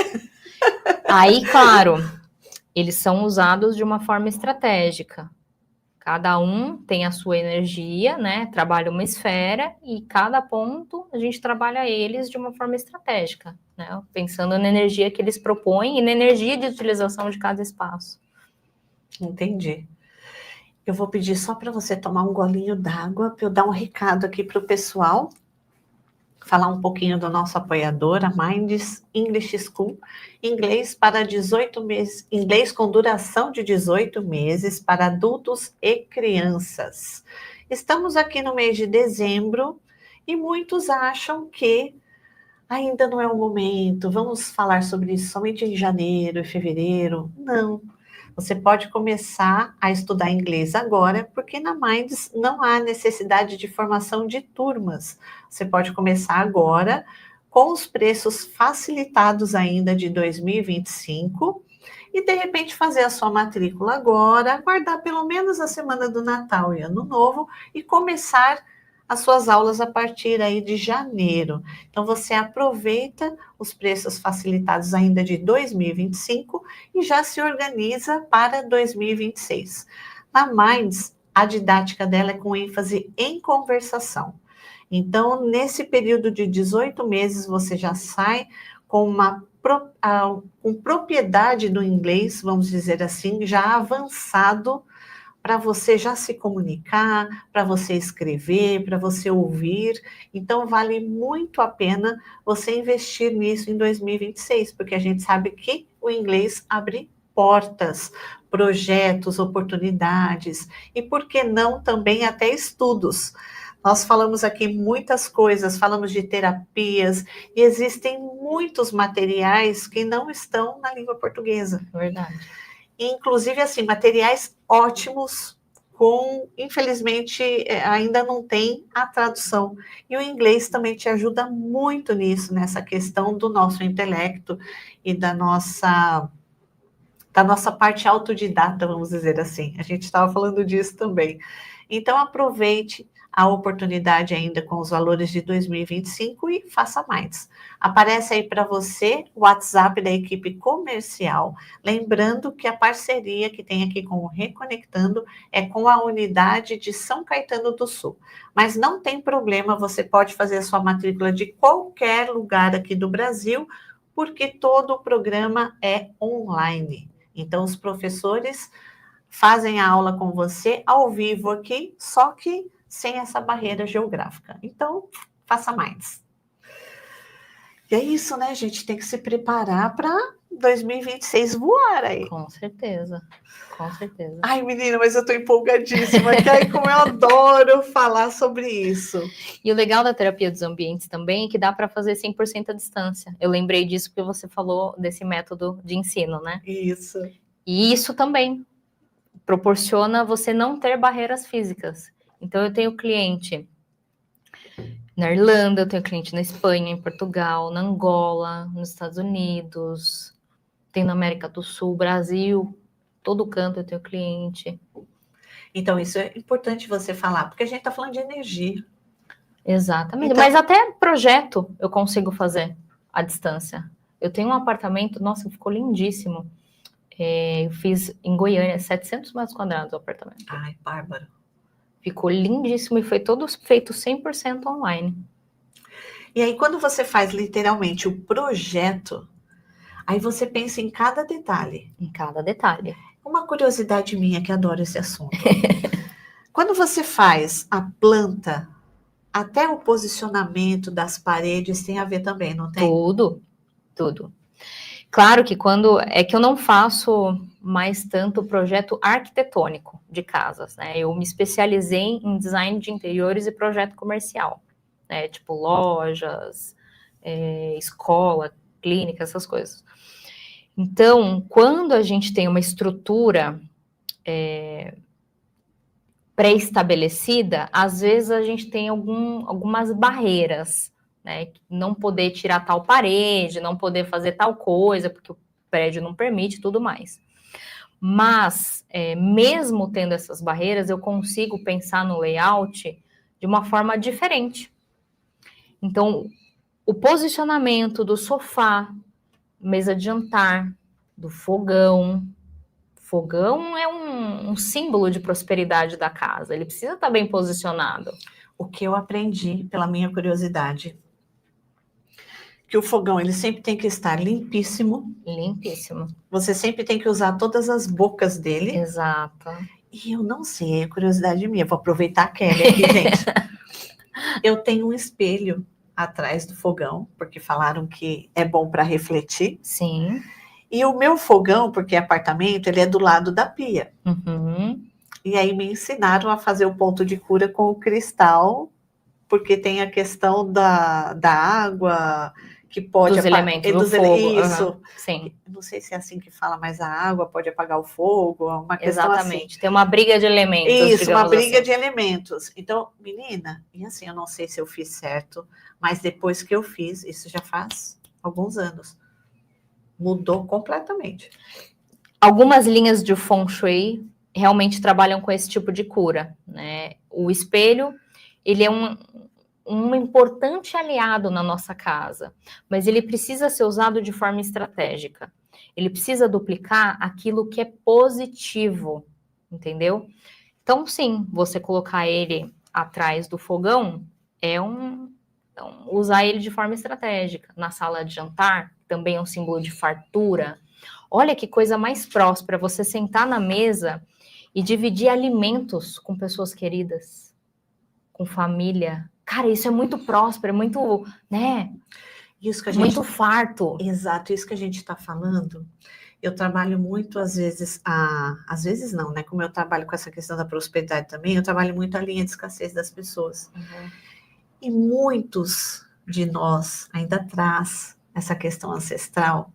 Aí, claro, eles são usados de uma forma estratégica. Cada um tem a sua energia, né? Trabalha uma esfera e cada ponto a gente trabalha eles de uma forma estratégica, né? Pensando na energia que eles propõem e na energia de utilização de cada espaço. Entendi. Eu vou pedir só para você tomar um golinho d'água para eu dar um recado aqui para o pessoal. Falar um pouquinho do nosso apoiador, a Minds English School, inglês para 18 meses, inglês com duração de 18 meses para adultos e crianças. Estamos aqui no mês de dezembro e muitos acham que ainda não é o momento, vamos falar sobre isso somente em janeiro e fevereiro. Não. Você pode começar a estudar inglês agora, porque na Minds não há necessidade de formação de turmas. Você pode começar agora, com os preços facilitados ainda de 2025, e de repente fazer a sua matrícula agora, aguardar pelo menos a semana do Natal e Ano Novo, e começar as suas aulas a partir aí de janeiro. Então, você aproveita os preços facilitados ainda de 2025 e já se organiza para 2026. Na Minds, a didática dela é com ênfase em conversação. Então, nesse período de 18 meses, você já sai com com propriedade do inglês, vamos dizer assim, já avançado, para você já se comunicar, para você escrever, para você ouvir. Então, vale muito a pena você investir nisso em 2026, porque a gente sabe que o inglês abre portas, projetos, oportunidades, e por que não também até estudos. Nós falamos aqui muitas coisas, falamos de terapias, e existem muitos materiais que não estão na língua portuguesa. Verdade. Inclusive, assim, materiais ótimos, infelizmente, ainda não tem a tradução. E o inglês também te ajuda muito nisso, nessa questão do nosso intelecto e da nossa parte autodidata, vamos dizer assim. A gente estava falando disso também. Então, aproveite a oportunidade ainda com os valores de 2025 e faça mais. Aparece aí para você o WhatsApp da equipe comercial, lembrando que a parceria que tem aqui com o Reconectando é com a unidade de São Caetano do Sul. Mas não tem problema, você pode fazer a sua matrícula de qualquer lugar aqui do Brasil, porque todo o programa é online. Então, os professores fazem a aula com você ao vivo aqui, só que sem essa barreira geográfica. Então, faça mais. E é isso, né? A gente tem que se preparar para 2026 voar aí. Com certeza, com certeza. Ai, menina, mas eu tô empolgadíssima, que aí como eu adoro falar sobre isso. E o legal da terapia dos ambientes também é que dá para fazer 100% à distância. Eu lembrei disso porque você falou desse método de ensino, né? Isso. E isso também proporciona você não ter barreiras físicas. Então, eu tenho cliente na Irlanda, eu tenho cliente na Espanha, em Portugal, na Angola, nos Estados Unidos, tem na América do Sul, Brasil, todo canto eu tenho cliente. Então, isso é importante você falar, porque a gente está falando de energia. Exatamente, Então, mas até projeto eu consigo fazer à distância. Eu tenho um apartamento, nossa, ficou lindíssimo. Eu fiz em Goiânia, 700 metros quadrados o apartamento. Ai, bárbaro. Ficou lindíssimo e foi todo feito 100% online. E aí, quando você faz literalmente o projeto, aí você pensa em cada detalhe. Em cada detalhe. Uma curiosidade minha que adoro esse assunto. Quando você faz a planta, até o posicionamento das paredes tem a ver também, não tem? Tudo, tudo. Claro que é que eu não faço mais tanto projeto arquitetônico de casas, né? Eu me especializei em design de interiores e projeto comercial, né? Tipo lojas, escola, clínica, essas coisas. Então, quando a gente tem uma estrutura pré-estabelecida, às vezes a gente tem algumas barreiras, né? Não poder tirar tal parede, não poder fazer tal coisa, porque o prédio não permite, tudo mais. Mas, mesmo tendo essas barreiras, eu consigo pensar no layout de uma forma diferente. Então, o posicionamento do sofá, mesa de jantar, do fogão. Fogão é um símbolo de prosperidade da casa, ele precisa estar bem posicionado. O que eu aprendi, pela minha curiosidade, que o fogão ele sempre tem que estar limpíssimo. Limpíssimo. Você sempre tem que usar todas as bocas dele. Exato. E eu não sei, é curiosidade minha, vou aproveitar a Kelly aqui, gente. Eu tenho um espelho atrás do fogão, porque falaram que é bom para refletir. Sim. E o meu fogão, porque é apartamento, ele é do lado da pia. Uhum. E aí me ensinaram a fazer o ponto de cura com o cristal, porque tem a questão da água, que pode... Dos elementos do fogo. Isso. Uhum. Sim. Não sei se é assim que fala, mas a água pode apagar o fogo, é uma questão Exatamente. assim. Tem uma briga de elementos, isso, uma briga assim. de elementos. Então, menina, e assim, eu não sei se eu fiz certo, mas depois que eu fiz, isso já faz alguns anos, mudou completamente. Algumas linhas de Feng Shui realmente trabalham com esse tipo de cura, né? O espelho, ele é um importante aliado na nossa casa, mas ele precisa ser usado de forma estratégica. Ele precisa duplicar aquilo que é positivo, entendeu? Então, sim, você colocar ele atrás do fogão então, usar ele de forma estratégica. Na sala de jantar, também é um símbolo de fartura. Olha que coisa mais próspera, você sentar na mesa e dividir alimentos com pessoas queridas, com família. Cara, isso é muito próspero, é muito, né? Isso que a muito farto. Exato, isso que a gente está falando. Eu trabalho muito, às vezes não, né? Como eu trabalho com essa questão da prosperidade também, eu trabalho muito a linha de escassez das pessoas. Uhum. E muitos de nós ainda traz essa questão ancestral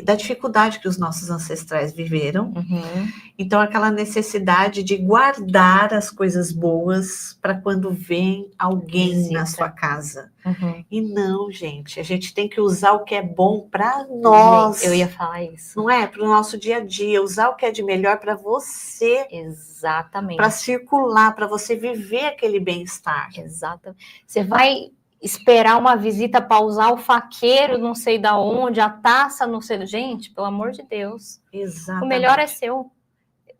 da dificuldade que os nossos ancestrais viveram. Uhum. Então, aquela necessidade de guardar as coisas boas para quando vem alguém na sua casa. Uhum. E não, gente, a gente tem que usar o que é bom para nós. Eu ia falar isso. Não é? Para o nosso dia a dia, usar o que é de melhor para você. Exatamente. Para circular, para você viver aquele bem-estar. Exatamente. Você vai esperar uma visita para usar o faqueiro, não sei da onde, a taça, não sei. Gente, pelo amor de Deus. Exatamente. O melhor é seu.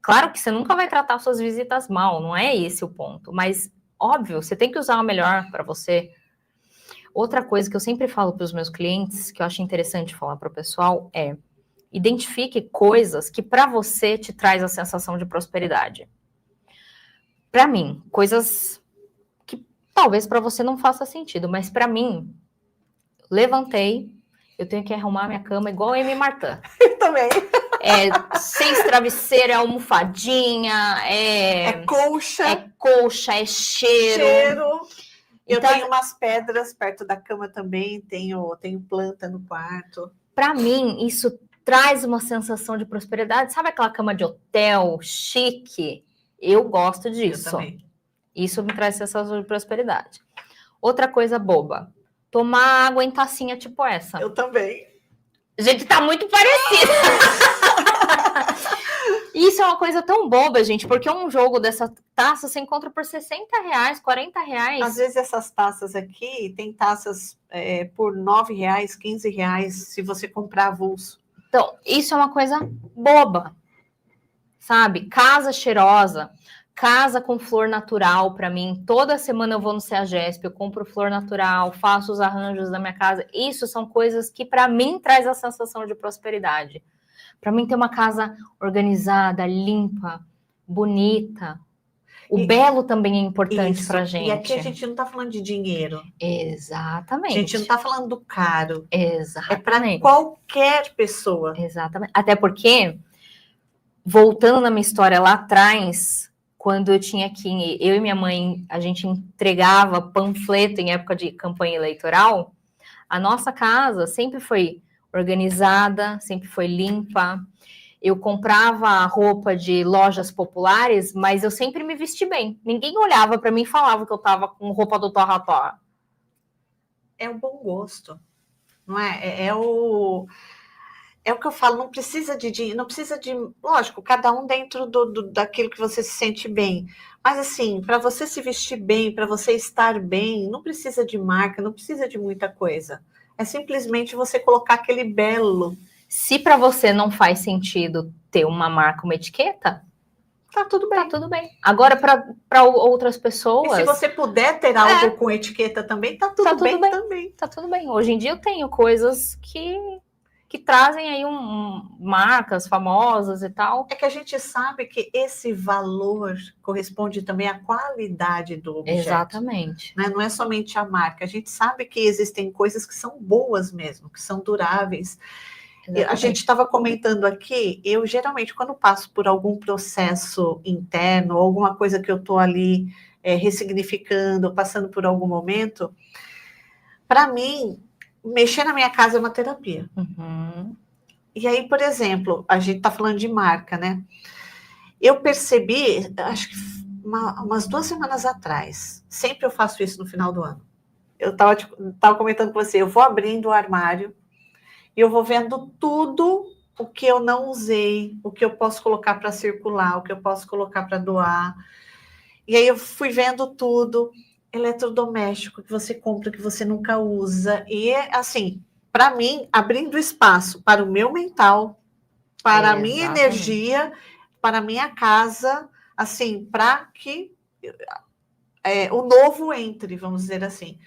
Claro que você nunca vai tratar suas visitas mal, não é esse o ponto. Mas, óbvio, você tem que usar o melhor para você. Outra coisa que eu sempre falo para os meus clientes, que eu acho interessante falar para o pessoal, é identifique coisas que para você te traz a sensação de prosperidade. Para mim, coisas que talvez para você não faça sentido, mas para mim, levantei, eu tenho que arrumar minha cama igual a Amy Martin. Eu também. É 6 travesseiros, é almofadinha, é colcha. É colcha, é cheiro. Eu tenho umas pedras perto da cama também, tenho planta no quarto. Para mim, isso traz uma sensação de prosperidade. Sabe aquela cama de hotel chique? Eu gosto disso. Eu também. Isso me traz sensação de prosperidade. Outra coisa boba. Tomar água em tacinha tipo essa. Eu também. Gente, tá muito parecido. Isso é uma coisa tão boba, gente, porque um jogo dessa taça você encontra por R$60, R$40. Às vezes essas taças aqui, tem taças por R$9, R$15, se você comprar avulso. Então, isso é uma coisa boba, sabe? Casa cheirosa, casa com flor natural para mim. Toda semana eu vou no CEAGESP, eu compro flor natural, faço os arranjos da minha casa. Isso são coisas que para mim traz a sensação de prosperidade. Para mim ter uma casa organizada, limpa, bonita. O belo também é importante para a gente. E aqui a gente não está falando de dinheiro. Exatamente. A gente não está falando do caro. Exatamente. É para qualquer pessoa. Exatamente. Até porque, voltando na minha história lá atrás, quando eu tinha aqui, eu e minha mãe, a gente entregava panfleto em época de campanha eleitoral, a nossa casa sempre foi organizada, sempre foi limpa. Eu comprava roupa de lojas populares, mas eu sempre me vesti bem. Ninguém olhava para mim e falava que eu estava com roupa do Torra-Torra. É o bom gosto, não é? É o que eu falo, não precisa de dinheiro, não precisa de... Lógico, cada um dentro daquilo que você se sente bem. Mas assim, para você se vestir bem, para você estar bem, não precisa de marca, não precisa de muita coisa. É simplesmente você colocar aquele belo. Se para você não faz sentido ter uma marca, uma etiqueta, tá tudo bem. Tá tudo bem. Agora, para outras pessoas... E se você puder ter algo com etiqueta também, tá tudo bem também. Tá tudo bem. Hoje em dia eu tenho coisas que trazem aí marcas famosas e tal. É que a gente sabe que esse valor corresponde também à qualidade do objeto. Exatamente. Né? Não é somente a marca. A gente sabe que existem coisas que são boas mesmo, que são duráveis. Exatamente. A gente estava comentando aqui, eu geralmente, quando passo por algum processo interno, alguma coisa que eu estou ali ressignificando, passando por algum momento, para mim, mexer na minha casa é uma terapia. Uhum. E aí, por exemplo, a gente está falando de marca, né? Eu percebi, acho que umas 2 semanas atrás, sempre eu faço isso no final do ano. Eu estava comentando com você, eu vou abrindo o armário e eu vou vendo tudo o que eu não usei, o que eu posso colocar para circular, o que eu posso colocar para doar. E aí eu fui vendo tudo, eletrodoméstico que você compra, que você nunca usa. E assim, para mim, abrindo espaço para o meu mental, para a minha energia, para a minha casa, assim, para que o novo entre, vamos dizer assim.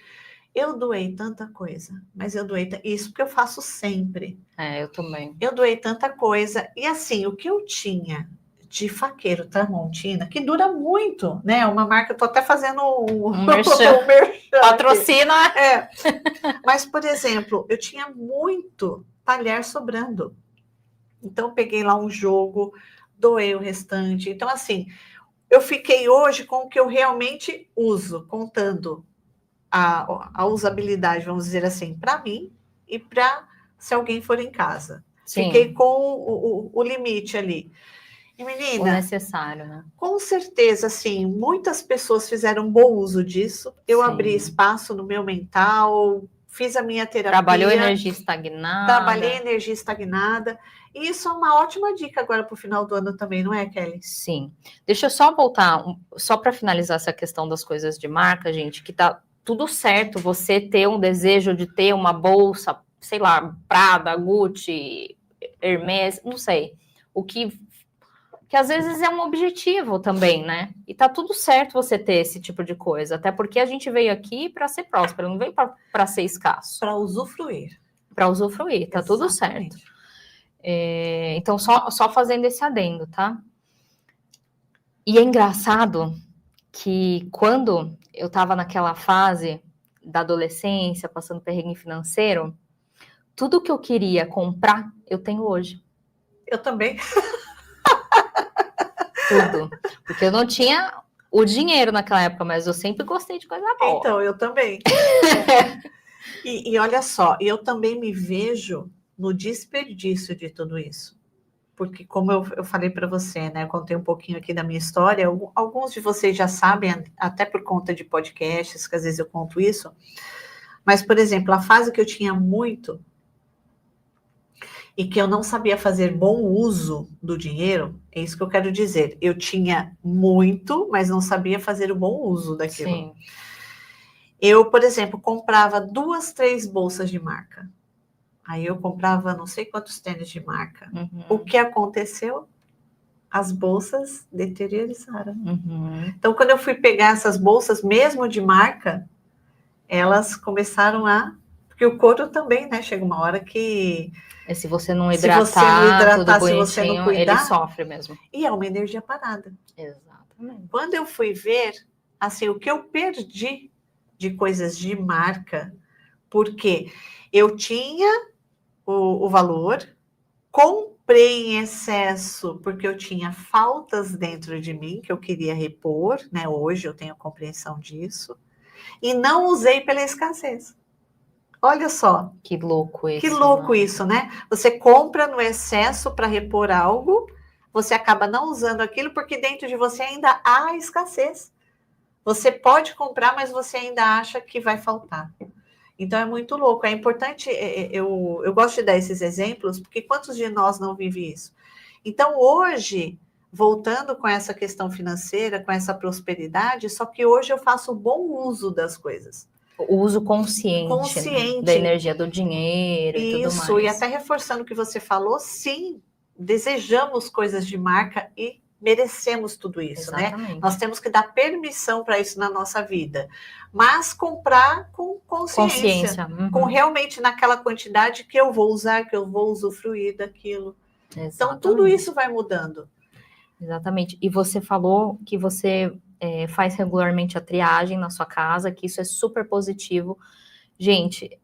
Eu doei tanta coisa, mas eu doei isso que eu faço sempre. Eu também. Eu doei tanta coisa. E assim, o que eu tinha de faqueiro Tramontina, que dura muito, né? Uma marca, eu tô até fazendo um merchan. Patrocina. Mas, por exemplo, eu tinha muito talher sobrando. Então, eu peguei lá um jogo, doei o restante. Então, assim, eu fiquei hoje com o que eu realmente uso, contando a usabilidade, vamos dizer assim, para mim e para se alguém for em casa. Sim. Fiquei com o limite ali. E, menina, o necessário, né? Com certeza, assim, muitas pessoas fizeram bom uso disso. Eu abri espaço no meu mental, fiz a minha terapia. Trabalhou energia estagnada. Trabalhei energia estagnada. E isso é uma ótima dica agora para o final do ano também, não é, Kelly? Sim. Deixa eu só voltar, só para finalizar essa questão das coisas de marca, gente, que tá tudo certo você ter um desejo de ter uma bolsa, sei lá, Prada, Gucci, Hermès, não sei. O que às vezes é um objetivo também, né? E tá tudo certo você ter esse tipo de coisa, até porque a gente veio aqui para ser próspero, não veio para ser escasso. Para usufruir. Para usufruir, tá tudo certo. Então, só fazendo esse adendo, tá? E é engraçado que quando eu tava naquela fase da adolescência, passando perrengue financeiro, tudo que eu queria comprar, eu tenho hoje. Eu também. Tudo. Porque eu não tinha o dinheiro naquela época, mas eu sempre gostei de coisa boa. Então, eu também. E olha só, eu também me vejo no desperdício de tudo isso. Porque, como eu falei para você, né? Eu contei um pouquinho aqui da minha história. Alguns de vocês já sabem, até por conta de podcasts, que às vezes eu conto isso. Mas, por exemplo, a fase que eu tinha muito e que eu não sabia fazer bom uso do dinheiro, é isso que eu quero dizer. Eu tinha muito, mas não sabia fazer o bom uso daquilo. Sim. Eu, por exemplo, comprava 2, 3 bolsas de marca. Aí eu comprava não sei quantos tênis de marca. Uhum. O que aconteceu? As bolsas deteriorizaram. Uhum. Então, quando eu fui pegar essas bolsas, mesmo de marca, elas começaram a... Porque o couro também, né? Chega uma hora que... Se você não hidratar, se você não cuidar, ele sofre mesmo. E é uma energia parada. Exatamente. Quando eu fui ver, assim, o que eu perdi de coisas de marca, porque eu tinha o valor, comprei em excesso porque eu tinha faltas dentro de mim que eu queria repor, né? Hoje eu tenho compreensão disso, e não usei pela escassez. Olha só. Que louco isso. Que louco isso, né? Você compra no excesso para repor algo, você acaba não usando aquilo porque dentro de você ainda há escassez. Você pode comprar, mas você ainda acha que vai faltar. Então, é muito louco. É importante, eu gosto de dar esses exemplos, porque quantos de nós não vivem isso? Então, hoje, voltando com essa questão financeira, com essa prosperidade, só que hoje eu faço bom uso das coisas. O uso consciente. Né? Da energia do dinheiro e tudo mais. Isso, e até reforçando o que você falou, sim, desejamos coisas de marca e merecemos tudo isso, exatamente, né? Nós temos que dar permissão para isso na nossa vida. Mas comprar com consciência. Uhum. Com realmente naquela quantidade que eu vou usar, que eu vou usufruir daquilo. Exatamente. Então, tudo isso vai mudando. Exatamente. E você falou que você faz regularmente a triagem na sua casa, que isso é super positivo. Gente,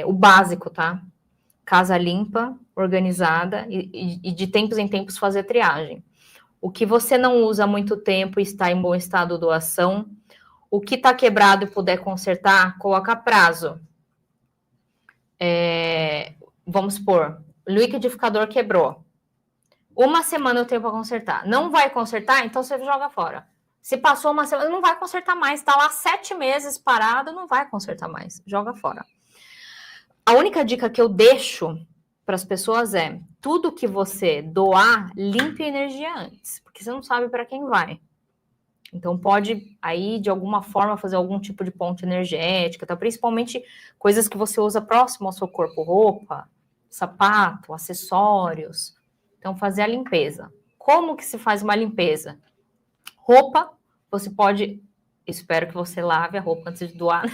o básico, tá? Casa limpa, organizada e de tempos em tempos fazer triagem. O que você não usa há muito tempo e está em bom estado de doação. O que está quebrado e puder consertar, coloca prazo. Vamos supor, o liquidificador quebrou. 1 semana eu tenho para consertar. Não vai consertar? Então você joga fora. Se passou 1 semana, não vai consertar mais. Está lá 7 meses parado, não vai consertar mais. Joga fora. A única dica que eu deixo para as pessoas é: tudo que você doar, limpe a energia antes, porque você não sabe para quem vai. Então, pode aí, de alguma forma, fazer algum tipo de ponte energética, tá? Principalmente coisas que você usa próximo ao seu corpo, roupa, sapato, acessórios. Então, fazer a limpeza. Como que se faz uma limpeza? Roupa, você pode... Espero que você lave a roupa antes de doar.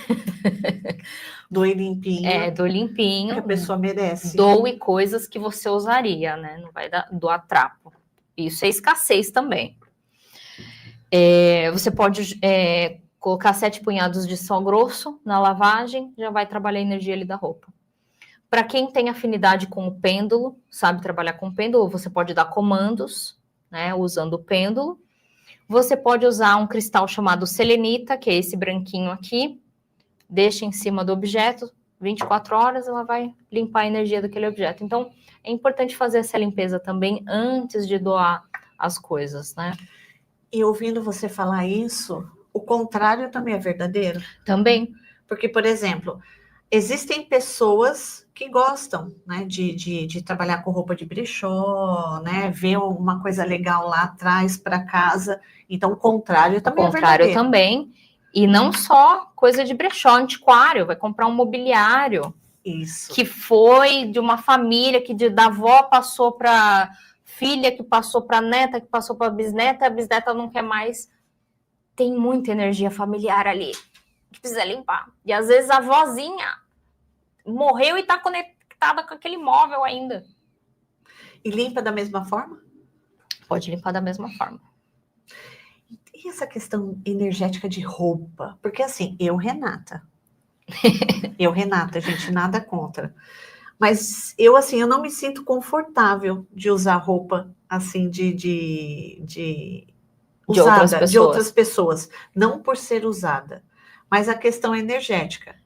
Doe limpinho. Doe limpinho. Que a pessoa merece. Doe coisas que você usaria, né? Não vai doar trapo. Isso é escassez também. Você pode colocar 7 punhados de sal grosso na lavagem, já vai trabalhar a energia ali da roupa. Para quem tem afinidade com o pêndulo, sabe trabalhar com o pêndulo, você pode dar comandos, né, usando o pêndulo. Você pode usar um cristal chamado selenita, que é esse branquinho aqui, deixa em cima do objeto, 24 horas ela vai limpar a energia daquele objeto. Então, é importante fazer essa limpeza também antes de doar as coisas, né? E ouvindo você falar isso, o contrário também é verdadeiro? Também. Porque, por exemplo, existem pessoas que gostam, né, de trabalhar com roupa de brechó, né, ver uma coisa legal lá atrás para casa. Então, o contrário também é verdadeiro. O contrário também. E não só coisa de brechó, antiquário, vai comprar um mobiliário. Isso. Que foi de uma família que da avó passou para filha, que passou para neta, que passou para bisneta, a bisneta não quer mais. Tem muita energia familiar ali que precisa limpar. E às vezes a avózinha morreu e está conectada com aquele móvel ainda. E limpa da mesma forma? Pode limpar da mesma forma. E essa questão energética de roupa? Porque assim, Renata, gente, nada contra. Mas eu não me sinto confortável de usar roupa assim de outras pessoas. Não por ser usada, mas a questão energética.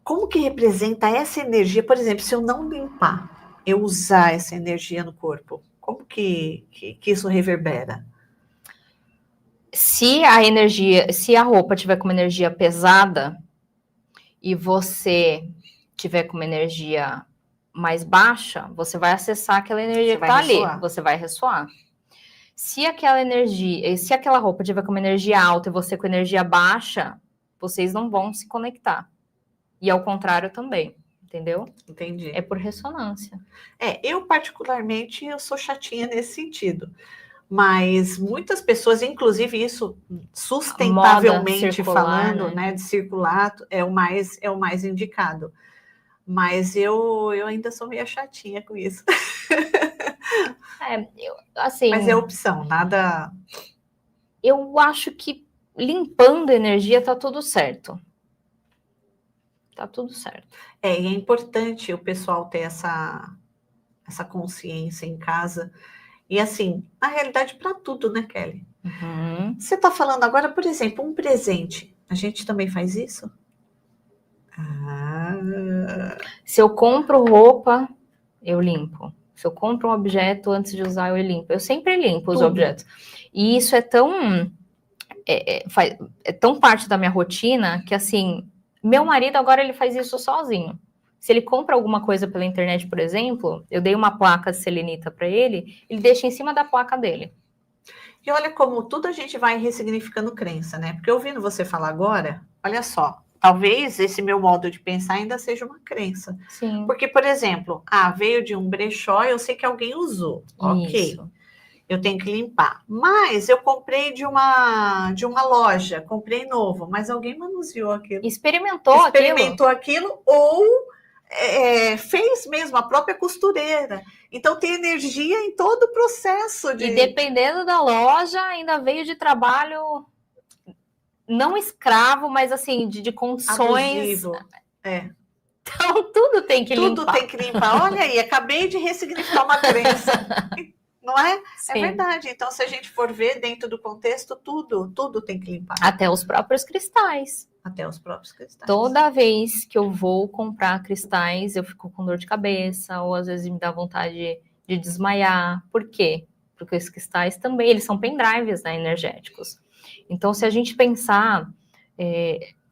Como que representa essa energia? Por exemplo, se eu não limpar, eu usar essa energia no corpo, como que isso reverbera? Se a roupa tiver com uma energia pesada e você tiver com uma energia mais baixa, você vai acessar aquela energia que está ali, você vai ressoar. Se aquela roupa tiver com uma energia alta e você com energia baixa, vocês não vão se conectar. E ao contrário também, entendeu? Entendi. É por ressonância. Eu particularmente, eu sou chatinha nesse sentido. Mas muitas pessoas, inclusive isso sustentavelmente falando, né, de circular, é o mais indicado. Mas eu ainda sou meio chatinha com isso. Mas é opção, nada... Eu acho que limpando a energia tá tudo certo. Tá tudo certo. E é importante o pessoal ter essa consciência em casa. E assim, na realidade, para tudo, né, Kelly? Uhum. Você está falando agora, por exemplo, um presente. A gente também faz isso? Se eu compro roupa, eu limpo. Se eu compro um objeto, antes de usar, eu limpo. Eu sempre limpo os objetos. E isso é tão... É tão parte da minha rotina que, assim, meu marido agora ele faz isso sozinho. Se ele compra alguma coisa pela internet, por exemplo, eu dei uma placa de selenita para ele deixa em cima da placa dele. E olha como tudo a gente vai ressignificando crença, né? Porque ouvindo você falar agora, olha só, talvez esse meu modo de pensar ainda seja uma crença. Sim. Porque, por exemplo, veio de um brechó, eu sei que alguém usou. Ok. Isso. Eu tenho que limpar. Mas eu comprei de uma loja, comprei novo, mas alguém manuseou aquilo. Experimentou aquilo ou fez mesmo, a própria costureira. Então tem energia em todo o processo. E dependendo da loja, ainda veio de trabalho não escravo, mas assim, de condições... Abusivo. Então tudo tem que limpar. Tudo tem que limpar. Olha aí, acabei de ressignificar uma crença. Não é? Sim. É verdade. Então, se a gente for ver dentro do contexto, tudo tem que limpar. Até os próprios cristais. Toda vez que eu vou comprar cristais, eu fico com dor de cabeça, ou às vezes me dá vontade de desmaiar. Por quê? Porque os cristais também, eles são pendrives, né, energéticos. Então, se a gente pensar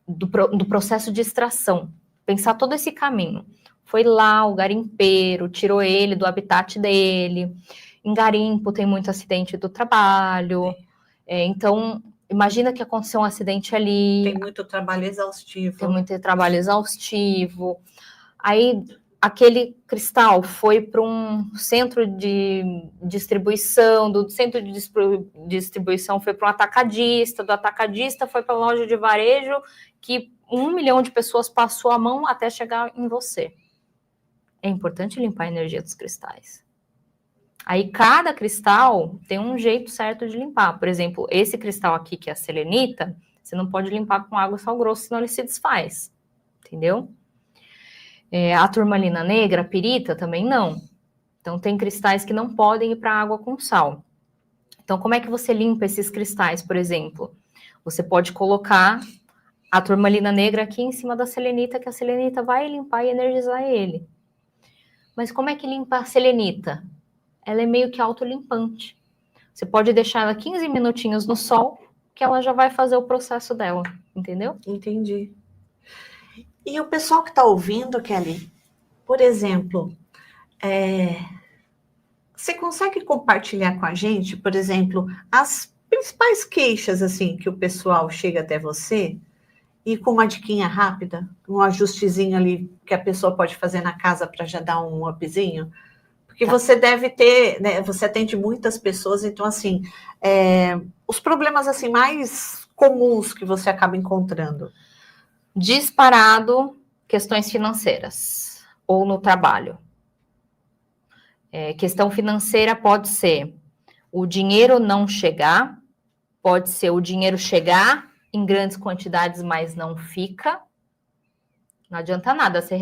do processo de extração, pensar todo esse caminho, foi lá o garimpeiro, tirou ele do habitat dele. Em garimpo tem muito acidente do trabalho, Então, imagina que aconteceu um acidente ali. Tem muito trabalho exaustivo. Tem muito trabalho exaustivo. Aí, aquele cristal foi para um centro de distribuição, do centro de distribuição foi para um atacadista, do atacadista foi para a loja de varejo, que 1 milhão de pessoas passou a mão até chegar em você. É importante limpar a energia dos cristais. Aí, cada cristal tem um jeito certo de limpar. Por exemplo, esse cristal aqui, que é a selenita, você não pode limpar com água e sal grosso, senão ele se desfaz. Entendeu? A turmalina negra, a pirita, também não. Então, tem cristais que não podem ir para água com sal. Então, como é que você limpa esses cristais, por exemplo? Você pode colocar a turmalina negra aqui em cima da selenita, que a selenita vai limpar e energizar ele. Mas como é que limpa a selenita? Ela é meio que autolimpante. Você pode deixar ela 15 minutinhos no sol, que ela já vai fazer o processo dela, entendeu? Entendi. E o pessoal que está ouvindo, Kelly, por exemplo, você consegue compartilhar com a gente, por exemplo, as principais queixas assim que o pessoal chega até você e com uma diquinha rápida, um ajustezinho ali que a pessoa pode fazer na casa para já dar um upzinho? Porque você deve ter, né, você atende muitas pessoas, então assim, os problemas assim mais comuns que você acaba encontrando. Disparado, questões financeiras ou no trabalho. Questão financeira pode ser o dinheiro não chegar, pode ser o dinheiro chegar em grandes quantidades, mas não fica. Não adianta nada você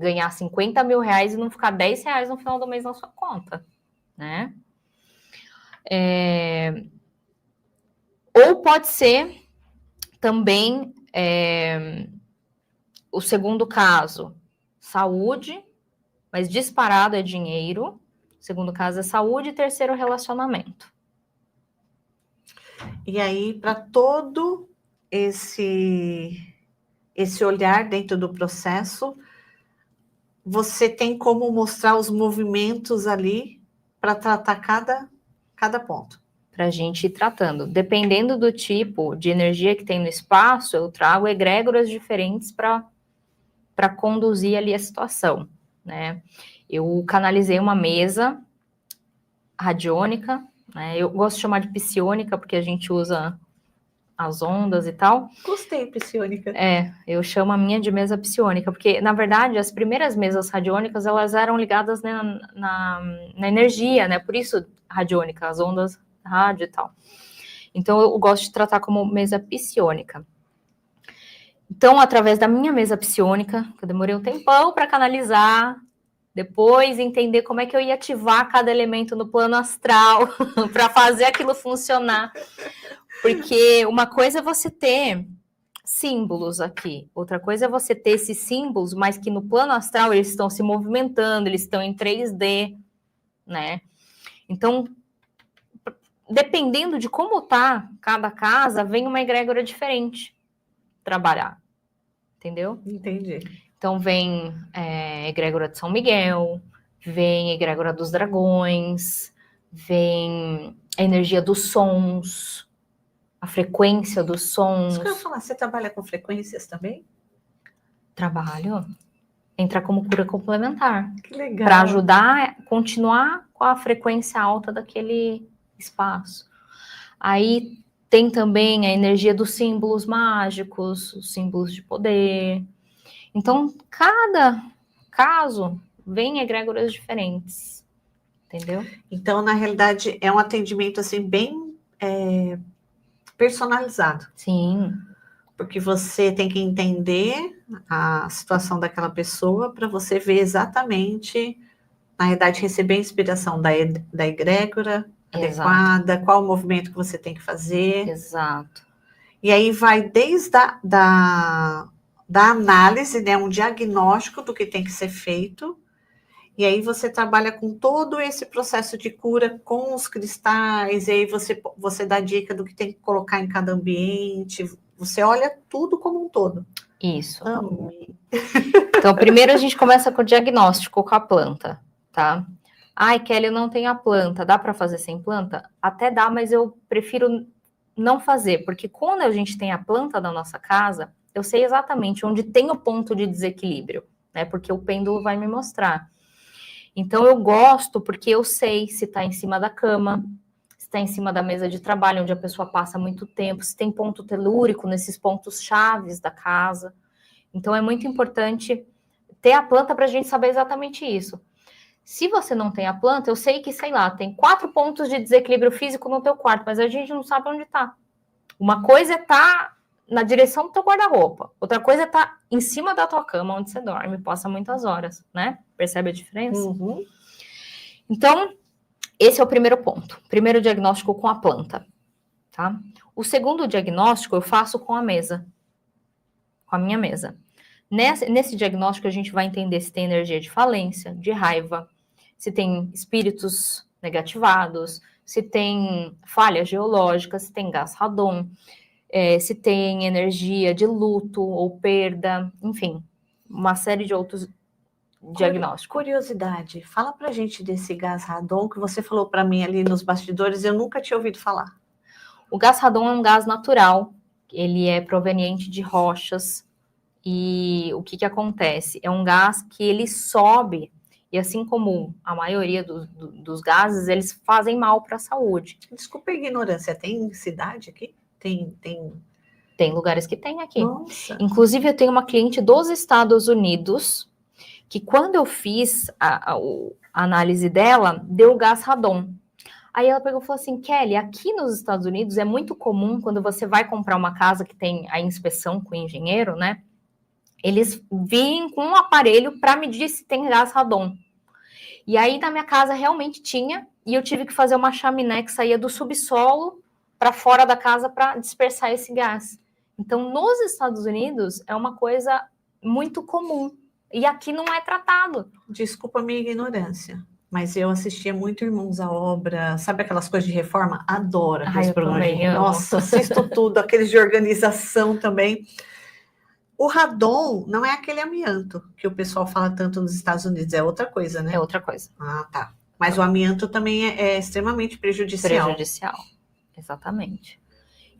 ganhar 50 mil reais e não ficar 10 reais no final do mês na sua conta, né? Ou pode ser também o segundo caso, saúde, mas disparado é dinheiro. O segundo caso é saúde e terceiro, relacionamento. E aí, para todo esse olhar dentro do processo, você tem como mostrar os movimentos ali para tratar cada ponto. Para a gente ir tratando. Dependendo do tipo de energia que tem no espaço, eu trago egrégoras diferentes para conduzir ali a situação, né? Eu canalizei uma mesa radiônica, né? Eu gosto de chamar de psiônica, porque a gente usa as ondas e tal. Gostei, psiônica. Eu chamo a minha de mesa psiônica, porque, na verdade, as primeiras mesas radiônicas, elas eram ligadas, né, na energia, né? Por isso, radiônica, as ondas rádio e tal. Então, eu gosto de tratar como mesa psiônica. Então, através da minha mesa psiônica, que eu demorei um tempão para canalizar, depois entender como é que eu ia ativar cada elemento no plano astral para fazer aquilo funcionar. Porque uma coisa é você ter símbolos aqui, outra coisa é você ter esses símbolos, mas que no plano astral eles estão se movimentando, eles estão em 3D, né? Então, dependendo de como tá cada casa, vem uma egrégora diferente trabalhar, entendeu? Entendi. Então vem egrégora de São Miguel, vem egrégora dos dragões, vem a energia dos sons, a frequência dos sons. Isso que eu ia falar, você trabalha com frequências também? Trabalho. Entra como cura complementar. Que legal. Para ajudar a continuar com a frequência alta daquele espaço. Aí tem também a energia dos símbolos mágicos, os símbolos de poder. Então, cada caso vem egrégoras diferentes, entendeu? Então, na realidade, é um atendimento assim bem personalizado. Sim. Porque você tem que entender a situação daquela pessoa para você ver exatamente, na realidade, receber a inspiração da egrégora adequada, qual o movimento que você tem que fazer. Exato. E aí vai desde da análise, né, um diagnóstico do que tem que ser feito, e aí você trabalha com todo esse processo de cura com os cristais, e aí você dá dica do que tem que colocar em cada ambiente, você olha tudo como um todo. Isso. Então, primeiro a gente começa com o diagnóstico com a planta, tá? Ai, Kelly, eu não tenho a planta, dá para fazer sem planta? Até dá, mas eu prefiro não fazer? Porque quando a gente tem a planta da nossa casa, eu sei exatamente onde tem o ponto de desequilíbrio, né? Porque o pêndulo vai me mostrar. Então, eu gosto porque eu sei se está em cima da cama, se está em cima da mesa de trabalho, onde a pessoa passa muito tempo, se tem ponto telúrico nesses pontos chaves da casa. Então, é muito importante ter a planta para a gente saber exatamente isso. Se você não tem a planta, eu sei que, sei lá, tem 4 pontos de desequilíbrio físico no teu quarto, mas a gente não sabe onde está. Uma coisa é estar na direção do teu guarda-roupa, outra coisa é estar em cima da tua cama, onde você dorme, passa muitas horas, né? Percebe a diferença? Uhum. Então, esse é o primeiro ponto. Primeiro diagnóstico com a planta, tá? O segundo diagnóstico eu faço com a mesa, com a minha mesa. Nesse diagnóstico a gente vai entender se tem energia de falência, de raiva, se tem espíritos negativados, se tem falhas geológicas, se tem gás radon, se tem energia de luto ou perda, enfim, uma série de outros diagnósticos. Curiosidade, fala pra gente desse gás radon que você falou para mim ali nos bastidores, eu nunca tinha ouvido falar. O gás radon é um gás natural, ele é proveniente de rochas, e o que acontece? É um gás que ele sobe, e assim como a maioria dos gases, eles fazem mal para a saúde. Desculpa a ignorância, tem cidade aqui? Tem lugares que tem aqui. Nossa. Inclusive, eu tenho uma cliente dos Estados Unidos, que quando eu fiz a análise dela, deu gás radon. Aí ela pegou e falou assim, Kelly, aqui nos Estados Unidos é muito comum, quando você vai comprar uma casa que tem a inspeção com o engenheiro, né? Eles vêm com um aparelho para medir se tem gás radon. E aí na minha casa realmente tinha, e eu tive que fazer uma chaminé que saía do subsolo para fora da casa para dispersar esse gás. Então, nos Estados Unidos, é uma coisa muito comum. E aqui não é tratado. Desculpa a minha ignorância, mas eu assistia muito Irmãos à Obra, sabe aquelas coisas de reforma? Adoro aqueles programas. Nossa, assisto tudo, aqueles de organização também. O radon não é aquele amianto que o pessoal fala tanto nos Estados Unidos, é outra coisa, né? É outra coisa. Ah, tá. Mas o amianto também é extremamente prejudicial. Prejudicial, exatamente.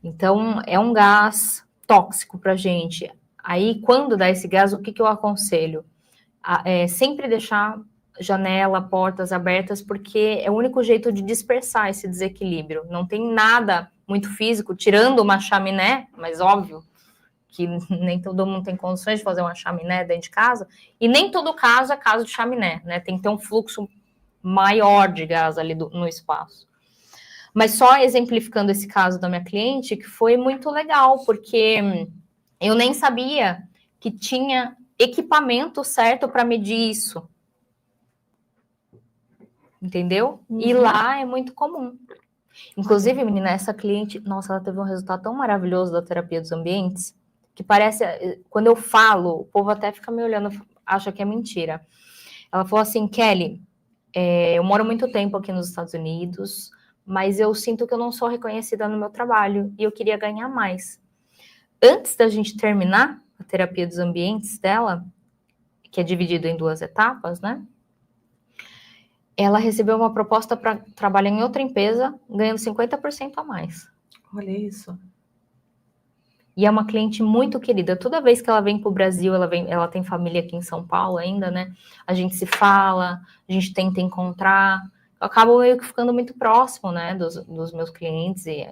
Então, é um gás tóxico para a gente. Aí, quando dá esse gás, o que eu aconselho? Sempre deixar janela, portas abertas, porque é o único jeito de dispersar esse desequilíbrio. Não tem nada muito físico, tirando uma chaminé, mas óbvio que nem todo mundo tem condições de fazer uma chaminé dentro de casa, e nem todo caso é caso de chaminé, né? Tem que ter um fluxo maior de gás ali no espaço. Mas só exemplificando esse caso da minha cliente, que foi muito legal, porque eu nem sabia que tinha equipamento certo para medir isso. Entendeu? E lá é muito comum. Inclusive, menina, essa cliente, nossa, ela teve um resultado tão maravilhoso da terapia dos ambientes, que parece, quando eu falo, o povo até fica me olhando, acha que é mentira. Ela falou assim, Kelly, eu moro muito tempo aqui nos Estados Unidos, mas eu sinto que eu não sou reconhecida no meu trabalho e eu queria ganhar mais. Antes da gente terminar a terapia dos ambientes dela, que é dividido em 2 etapas, né? Ela recebeu uma proposta para trabalhar em outra empresa, ganhando 50% a mais. Olha isso. E é uma cliente muito querida. Toda vez que ela vem para o Brasil, ela tem família aqui em São Paulo ainda, né? A gente se fala, a gente tenta encontrar. Eu acabo meio que ficando muito próximo, né, dos meus clientes. E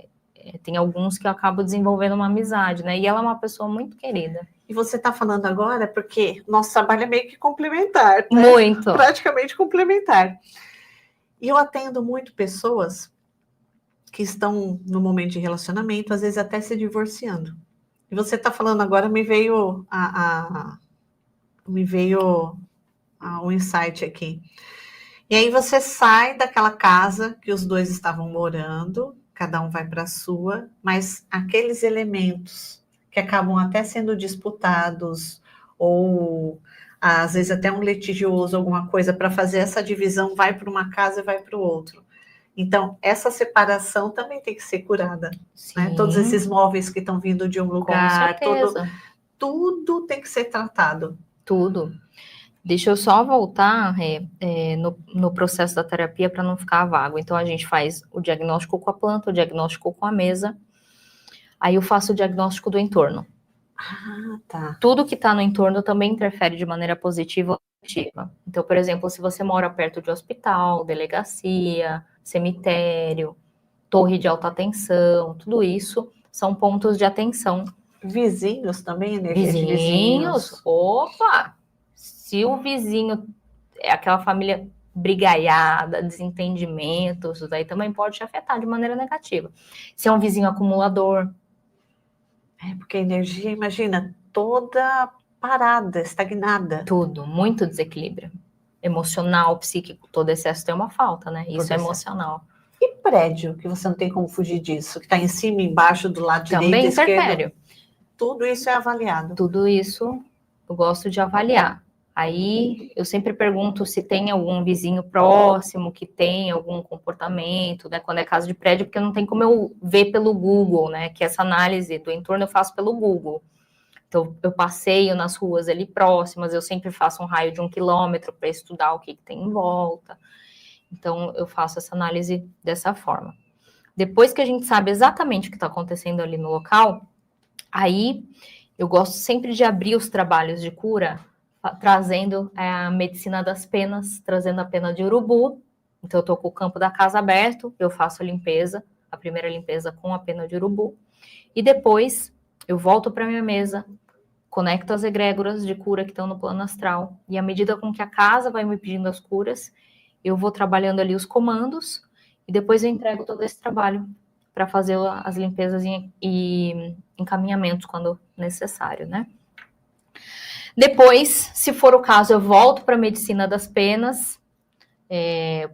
tem alguns que eu acabo desenvolvendo uma amizade, né? E ela é uma pessoa muito querida. E você está falando agora porque nosso trabalho é meio que complementar, né? Muito. Praticamente complementar. E eu atendo muito pessoas que estão no momento de relacionamento, às vezes até se divorciando. E você está falando agora, me veio um insight aqui. E aí você sai daquela casa que os dois estavam morando, cada um vai para a sua, mas aqueles elementos que acabam até sendo disputados, ou às vezes até um litigioso, alguma coisa, para fazer essa divisão, vai para uma casa e vai para o outro. Então, essa separação também tem que ser curada. Né? Todos esses móveis que estão vindo de um lugar, tudo tem que ser tratado. Tudo. Deixa eu só voltar no processo da terapia para não ficar vago. Então, a gente faz o diagnóstico com a planta, o diagnóstico com a mesa. Aí eu faço o diagnóstico do entorno. Ah, tá. Tudo que está no entorno também interfere de maneira positiva ou negativa. Então, por exemplo, se você mora perto de hospital, delegacia, cemitério, torre de alta tensão, tudo isso são pontos de atenção. Vizinhos também, energia de Vizinhos, opa! Se o vizinho é aquela família brigaiada, desentendimentos, isso daí também pode te afetar de maneira negativa. Se é um vizinho acumulador. É, porque a energia, imagina, toda parada, estagnada. Tudo, muito desequilíbrio. Emocional, psíquico, todo excesso tem uma falta, né? Isso é emocional. E prédio, que você não tem como fugir disso, que está em cima, embaixo, do lado Também direito, interfere. esquerdo. Tudo isso é avaliado. Tudo isso eu gosto de avaliar. Aí eu sempre pergunto se tem algum vizinho próximo que tem algum comportamento, né? Quando é caso de prédio, porque não tem como eu ver pelo Google, né? Que essa análise do entorno eu faço pelo Google. Então, eu passeio nas ruas ali próximas, eu sempre faço um raio de 1 quilômetro para estudar o que tem em volta. Então, eu faço essa análise dessa forma. Depois que a gente sabe exatamente o que está acontecendo ali no local, aí eu gosto sempre de abrir os trabalhos de cura, trazendo a medicina das penas, trazendo a pena de urubu. Então, eu estou com o campo da casa aberto, eu faço a limpeza, a primeira limpeza com a pena de urubu, e depois eu volto para minha mesa, conecto as egrégoras de cura que estão no plano astral, e à medida com que a casa vai me pedindo as curas, eu vou trabalhando ali os comandos, e depois eu entrego todo esse trabalho para fazer as limpezas e encaminhamentos quando necessário, né? Depois, se for o caso, eu volto para a medicina das penas.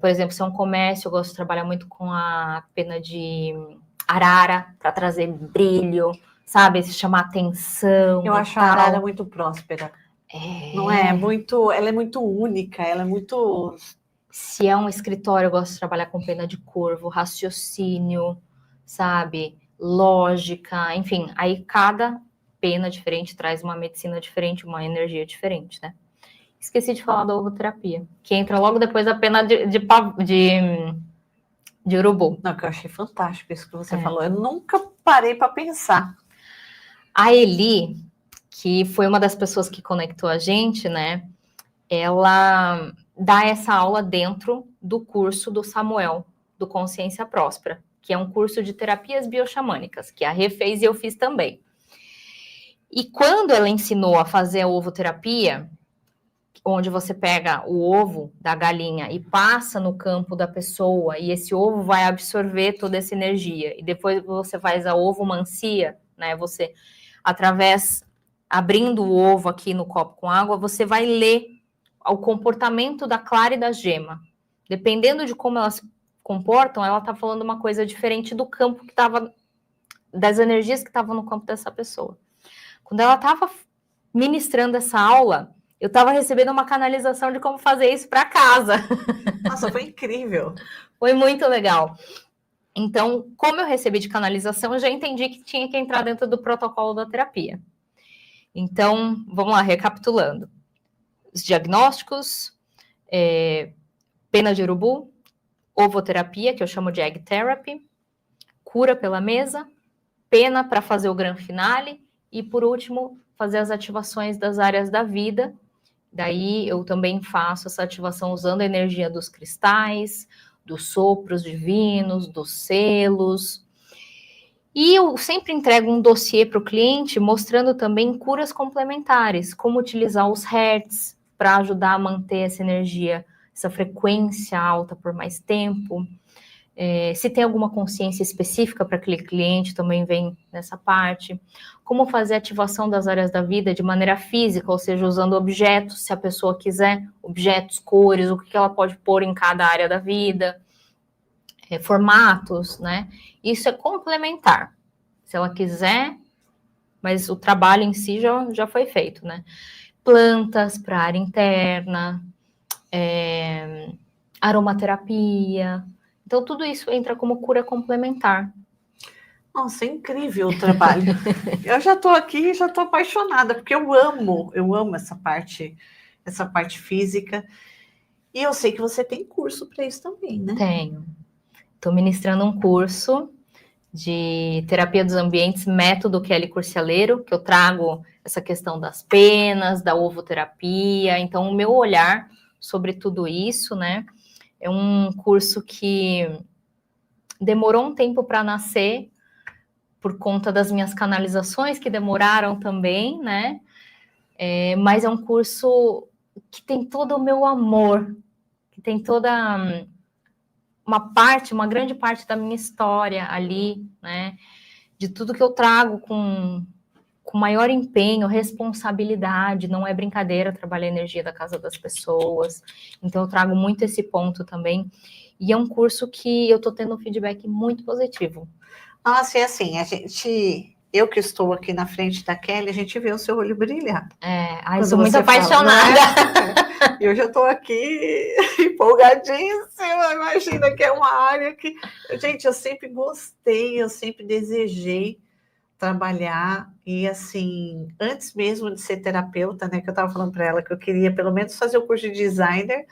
Por exemplo, se é um comércio, eu gosto de trabalhar muito com a pena de arara, para trazer brilho, sabe? Chamar atenção. Eu acho a arara muito próspera. Não é? Ela é muito única, ela é muito... Se é um escritório, eu gosto de trabalhar com pena de corvo, raciocínio, sabe? Lógica, enfim. Aí cada pena diferente traz uma medicina diferente, uma energia diferente, né? Esqueci de falar da ovoterapia, que entra logo depois da pena de urubu. Não, que eu achei fantástico isso que você falou. Eu nunca parei para pensar. A Eli, que foi uma das pessoas que conectou a gente, né? Ela dá essa aula dentro do curso do Samuel, do Consciência Próspera, que é um curso de terapias bioxamânicas, que a Rê fez e eu fiz também. E quando ela ensinou a fazer a ovoterapia, onde você pega o ovo da galinha e passa no campo da pessoa, e esse ovo vai absorver toda essa energia, e depois você faz a ovomancia, né? Você, abrindo o ovo aqui no copo com água, você vai ler o comportamento da clara e da gema. Dependendo de como elas se comportam, ela está falando uma coisa diferente do campo que estava, das energias que estavam no campo dessa pessoa. Quando ela estava ministrando essa aula, eu estava recebendo uma canalização de como fazer isso para casa. Nossa, foi incrível. Foi muito legal. Então, como eu recebi de canalização, eu já entendi que tinha que entrar dentro do protocolo da terapia. Então, vamos lá, recapitulando. Os diagnósticos, pena de urubu, ovoterapia, que eu chamo de egg therapy, cura pela mesa, pena para fazer o gran finale, e por último, fazer as ativações das áreas da vida. Daí eu também faço essa ativação usando a energia dos cristais, dos sopros divinos, dos selos. E eu sempre entrego um dossiê para o cliente mostrando também curas complementares, como utilizar os hertz para ajudar a manter essa energia, essa frequência alta por mais tempo. Se tem alguma consciência específica para aquele cliente, também vem nessa parte. Como fazer a ativação das áreas da vida de maneira física, ou seja, usando objetos, se a pessoa quiser, objetos, cores, o que ela pode pôr em cada área da vida, formatos, né? Isso é complementar, se ela quiser, mas o trabalho em si já foi feito, né? Plantas para a área interna, aromaterapia. Então, tudo isso entra como cura complementar. Nossa, é incrível o trabalho. Eu já estou aqui, já estou apaixonada, porque eu amo essa parte física. E eu sei que você tem curso para isso também, né? Tenho. Estou ministrando um curso de terapia dos ambientes, método Kelly Curcialeiro, que eu trago essa questão das penas, da ovoterapia. Então, o meu olhar sobre tudo isso, né? É um curso que demorou um tempo para nascer, por conta das minhas canalizações, que demoraram também, né? Mas é um curso que tem todo o meu amor, que tem toda uma grande parte da minha história ali, né? De tudo que eu trago com maior empenho, responsabilidade, não é brincadeira trabalhar a energia da casa das pessoas. Então, eu trago muito esse ponto também. E é um curso que eu estou tendo um feedback muito positivo. Nossa, e assim, eu que estou aqui na frente da Kelly, a gente vê o seu olho brilhar. Eu sou muito apaixonada. E eu já estou aqui empolgadíssima. Imagina que é uma área que, gente, eu sempre gostei, eu sempre desejei trabalhar. E assim, antes mesmo de ser terapeuta, né, que eu estava falando para ela que eu queria pelo menos fazer o curso de designer,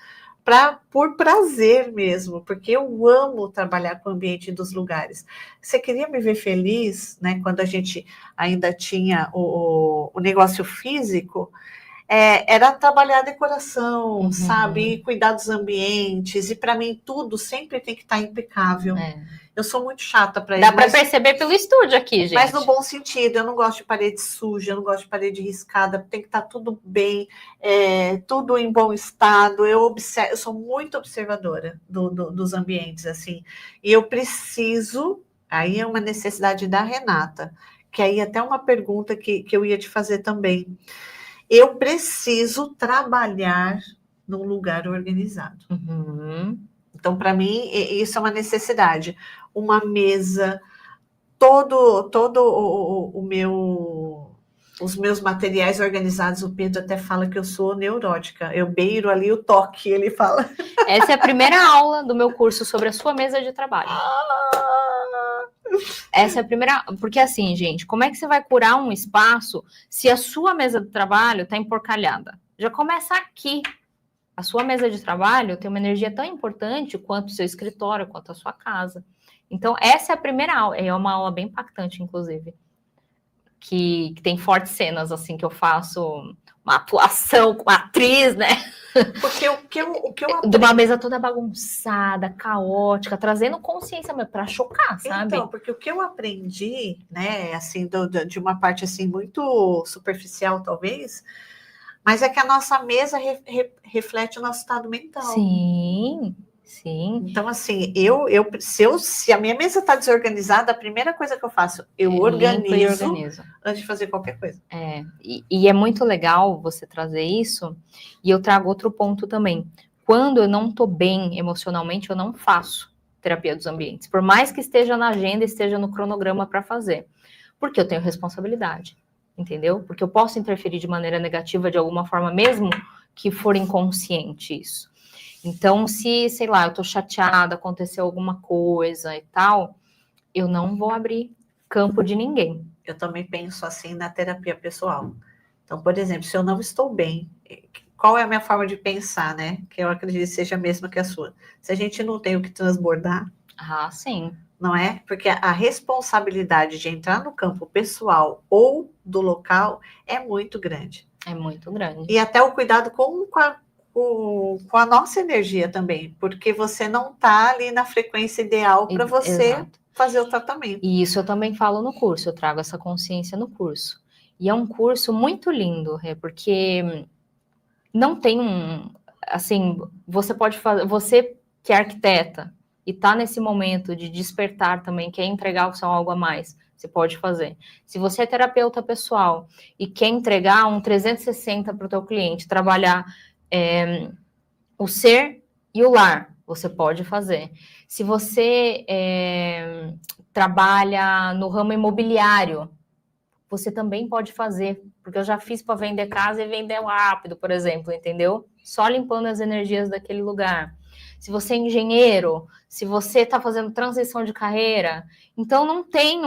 por prazer mesmo, porque eu amo trabalhar com o ambiente dos lugares. Você queria me ver feliz, né? Quando a gente ainda tinha o negócio físico, era trabalhar a decoração, sabe? E cuidar dos ambientes. E para mim tudo sempre tem que estar impecável. Eu sou muito chata para isso. Dá para perceber pelo estúdio aqui, gente. Mas no bom sentido, eu não gosto de parede suja, eu não gosto de parede riscada, tem que estar tudo bem, tudo em bom estado. Eu sou muito observadora dos ambientes, assim. E eu preciso, aí é uma necessidade da Renata, que aí até uma pergunta que eu ia te fazer também. Eu preciso trabalhar num lugar organizado. Então, para mim, isso é uma necessidade. Uma mesa, todo os meus materiais organizados. O Pedro até fala que eu sou neurótica. Eu beiro ali o toque, ele fala. Essa é a primeira aula do meu curso sobre a sua mesa de trabalho. Essa é a primeira, porque assim, gente, como é que você vai curar um espaço se a sua mesa de trabalho está emporcalhada? Já começa aqui. A sua mesa de trabalho tem uma energia tão importante quanto o seu escritório, quanto a sua casa. Então, essa é a primeira aula, é uma aula bem impactante, inclusive, que tem fortes cenas, assim, que eu faço uma atuação com a atriz, né? Porque o que eu aprendi... De uma mesa toda bagunçada, caótica, trazendo consciência para chocar, sabe? Então, porque o que eu aprendi, né, assim, de uma parte, assim, muito superficial, talvez, mas é que a nossa mesa reflete o nosso estado mental. Sim. Então, assim, se a minha mesa está desorganizada, a primeira coisa que eu faço, eu organizo antes de fazer qualquer coisa. E é muito legal você trazer isso, e eu trago outro ponto também. Quando eu não estou bem emocionalmente, eu não faço terapia dos ambientes, por mais que esteja na agenda, esteja no cronograma para fazer, porque eu tenho responsabilidade, entendeu? Porque eu posso interferir de maneira negativa de alguma forma, mesmo que for inconsciente isso. Então, se, sei lá, eu tô chateada, aconteceu alguma coisa e tal, eu não vou abrir campo de ninguém. Eu também penso assim na terapia pessoal. Então, por exemplo, se eu não estou bem, qual é a minha forma de pensar, né? Que eu acredito que seja a mesma que a sua. Se a gente não tem o que transbordar... sim. Não é? Porque a responsabilidade de entrar no campo pessoal ou do local é muito grande. É muito grande. E até o cuidado com a nossa energia também, porque você não está ali na frequência ideal para você fazer o tratamento. E isso eu também falo no curso, eu trago essa consciência no curso. E é um curso muito lindo, porque não tem assim, você pode fazer, você que é arquiteta e está nesse momento de despertar também, quer entregar o seu algo a mais, você pode fazer. Se você é terapeuta pessoal e quer entregar um 360 para o teu cliente, trabalhar o ser e o lar, você pode fazer. Se você trabalha no ramo imobiliário, você também pode fazer, porque eu já fiz para vender casa e vender rápido, por exemplo, entendeu? Só limpando as energias daquele lugar. Se você é engenheiro, se você está fazendo transição de carreira, então não tem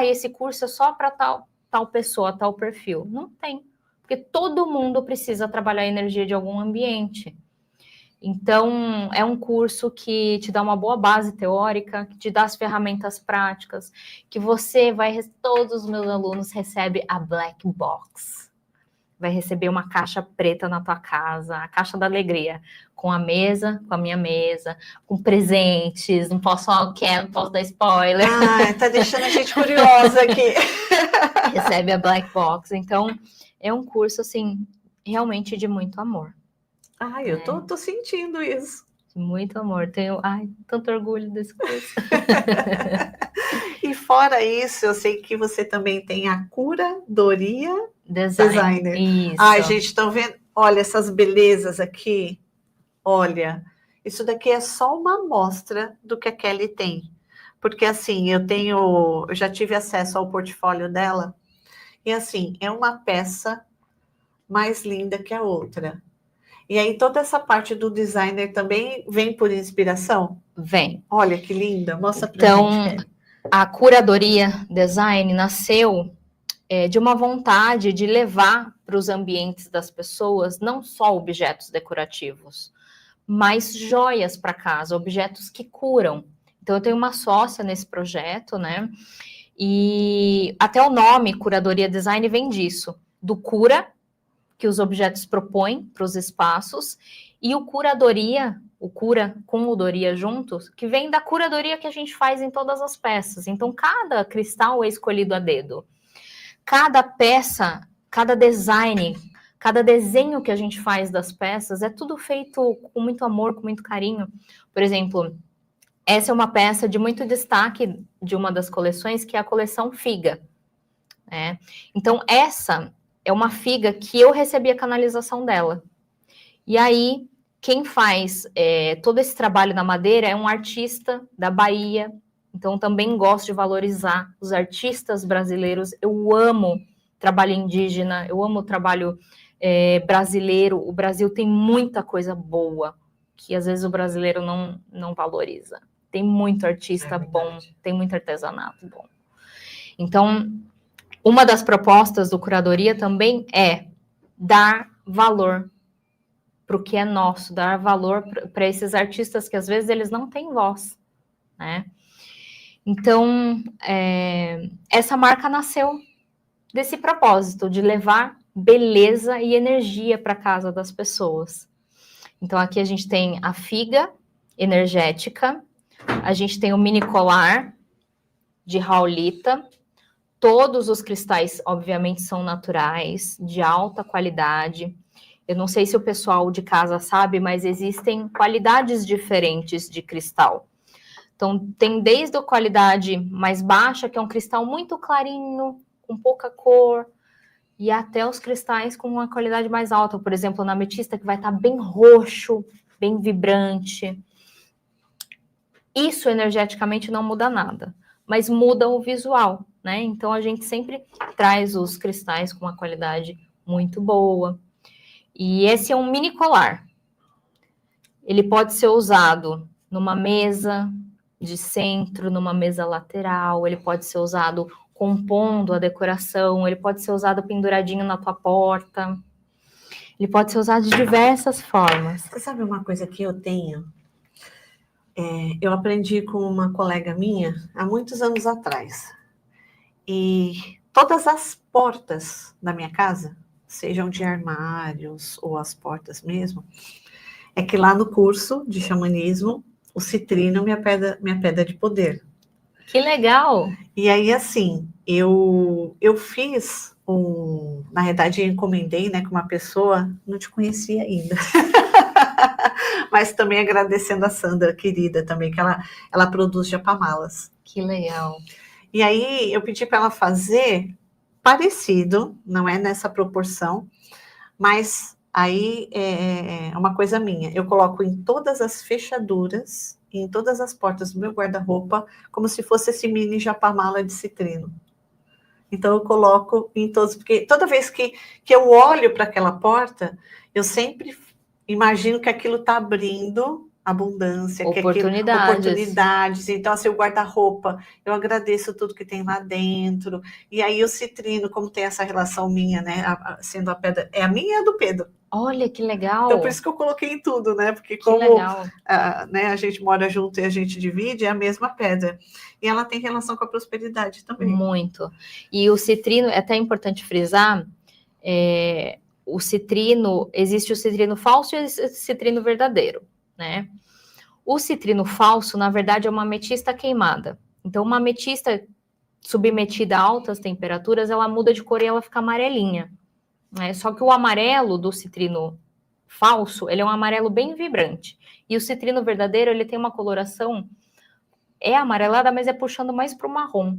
esse curso é só para tal pessoa, tal perfil. Não tem, porque todo mundo precisa trabalhar a energia de algum ambiente. Então, é um curso que te dá uma boa base teórica, que te dá as ferramentas práticas, que todos os meus alunos recebem a Black Box. Vai receber uma caixa preta na tua casa, a caixa da alegria, com a minha mesa, com presentes, não posso dar spoiler. Tá deixando a gente curiosa aqui. Recebe a Black Box. Então, é um curso, assim, realmente de muito amor. Eu tô sentindo isso. Muito amor. Tenho, tanto orgulho desse curso. E fora isso, eu sei que você também tem a curadoria designer. Isso. Gente, estão vendo? Olha essas belezas aqui. Olha, isso daqui é só uma amostra do que a Kelly tem. Porque assim, eu já tive acesso ao portfólio dela. E assim, é uma peça mais linda que a outra. E aí toda essa parte do designer também vem por inspiração? Vem. Olha que linda, mostra pra gente. Então, a curadoria design nasceu de uma vontade de levar para os ambientes das pessoas não só objetos decorativos, mas joias para casa, objetos que curam. Então, eu tenho uma sócia nesse projeto, né? E até o nome curadoria design vem disso, do cura, que os objetos propõem para os espaços, e o cura com odoria juntos, que vem da curadoria que a gente faz em todas as peças. Então, cada cristal é escolhido a dedo. Cada peça, cada design, cada desenho que a gente faz das peças é tudo feito com muito amor, com muito carinho. Por exemplo, essa é uma peça de muito destaque de uma das coleções, que é a coleção Figa. Né? Então, essa é uma figa que eu recebi a canalização dela. E aí, quem faz todo esse trabalho na madeira é um artista da Bahia. Então, também gosto de valorizar os artistas brasileiros. Eu amo trabalho indígena, eu amo o trabalho brasileiro. O Brasil tem muita coisa boa, que às vezes o brasileiro não valoriza. Tem muito artista bom, tem muito artesanato bom. Então, uma das propostas do Curadoria também é dar valor para o que é nosso, dar valor para esses artistas que às vezes eles não têm voz, né? Então, essa marca nasceu desse propósito, de levar beleza e energia para a casa das pessoas. Então, aqui a gente tem a figa energética, a gente tem o mini colar de Raulita. Todos os cristais, obviamente, são naturais, de alta qualidade. Eu não sei se o pessoal de casa sabe, mas existem qualidades diferentes de cristal. Então, tem desde a qualidade mais baixa, que é um cristal muito clarinho, com pouca cor, e até os cristais com uma qualidade mais alta. Por exemplo, na ametista, que vai estar bem roxo, bem vibrante. Isso, energeticamente, não muda nada, mas muda o visual, né? Então, a gente sempre traz os cristais com uma qualidade muito boa. E esse é um mini colar. Ele pode ser usado numa mesa de centro, numa mesa lateral, ele pode ser usado compondo a decoração, ele pode ser usado penduradinho na tua porta, ele pode ser usado de diversas formas. Você sabe uma coisa que eu tenho? Eu aprendi com uma colega minha há muitos anos atrás. E todas as portas da minha casa, sejam de armários ou as portas mesmo, é que lá no curso de xamanismo, o citrino minha pedra de poder. Que legal! E aí, assim, eu fiz na verdade, eu encomendei, né, com uma pessoa, não te conhecia ainda. Mas também agradecendo a Sandra, querida, também, que ela produz japamalas. Que legal! E aí, eu pedi para ela fazer parecido, não é nessa proporção, mas aí é uma coisa minha. Eu coloco em todas as fechaduras, em todas as portas do meu guarda-roupa, como se fosse esse mini japamala de citrino. Então, eu coloco em todos, porque toda vez que eu olho para aquela porta, eu sempre imagino que aquilo está abrindo abundância, oportunidades. Então, assim, o guarda-roupa, eu agradeço tudo que tem lá dentro. E aí, o citrino, como tem essa relação minha, né, sendo a pedra, é a minha e a do Pedro. Olha que legal. Então, por isso que eu coloquei em tudo, né? Porque Que como legal. né, a gente mora junto e a gente divide, é a mesma pedra. E ela tem relação com a prosperidade também. Muito. E o citrino, é até importante frisar, o citrino, existe o citrino falso e o citrino verdadeiro, né? O citrino falso, na verdade, é uma ametista queimada. Então, uma ametista submetida a altas temperaturas, ela muda de cor e ela fica amarelinha, né? Só que o amarelo do citrino falso, ele é um amarelo bem vibrante. E o citrino verdadeiro, ele tem uma coloração, é amarelada, mas é puxando mais para o marrom.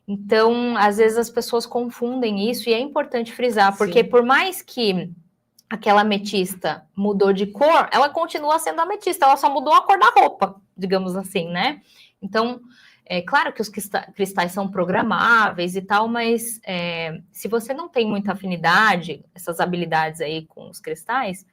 Então, às vezes as pessoas confundem isso e é importante frisar, porque Sim. por mais que aquela ametista mudou de cor, ela continua sendo ametista, ela só mudou a cor da roupa, digamos assim, né? Então, é claro que os cristais são programáveis e tal, mas se você não tem muita afinidade, essas habilidades aí com os cristais,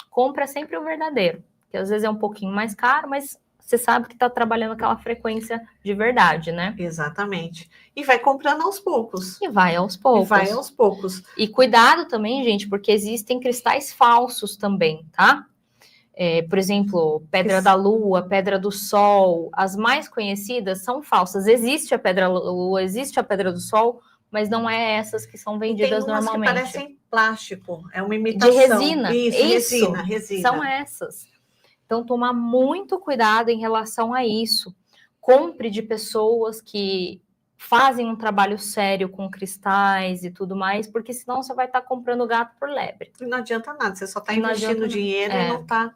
compra sempre o verdadeiro, que às vezes é um pouquinho mais caro, mas você sabe que está trabalhando aquela frequência de verdade, né? Exatamente. E vai comprando aos poucos. E vai aos poucos. E vai aos poucos. E cuidado também, gente, porque existem cristais falsos também, tá? Por exemplo, pedra da lua, pedra do sol, as mais conhecidas são falsas. Existe a pedra da lua, existe a pedra do sol, mas não é essas que são vendidas normalmente. Que parecem plástico, é uma imitação. De resina. Isso, resina. São essas. Então, tomar muito cuidado em relação a isso. Compre de pessoas que fazem um trabalho sério com cristais e tudo mais, porque senão você vai estar comprando gato por lebre. E não adianta nada, você só está investindo dinheiro e não está...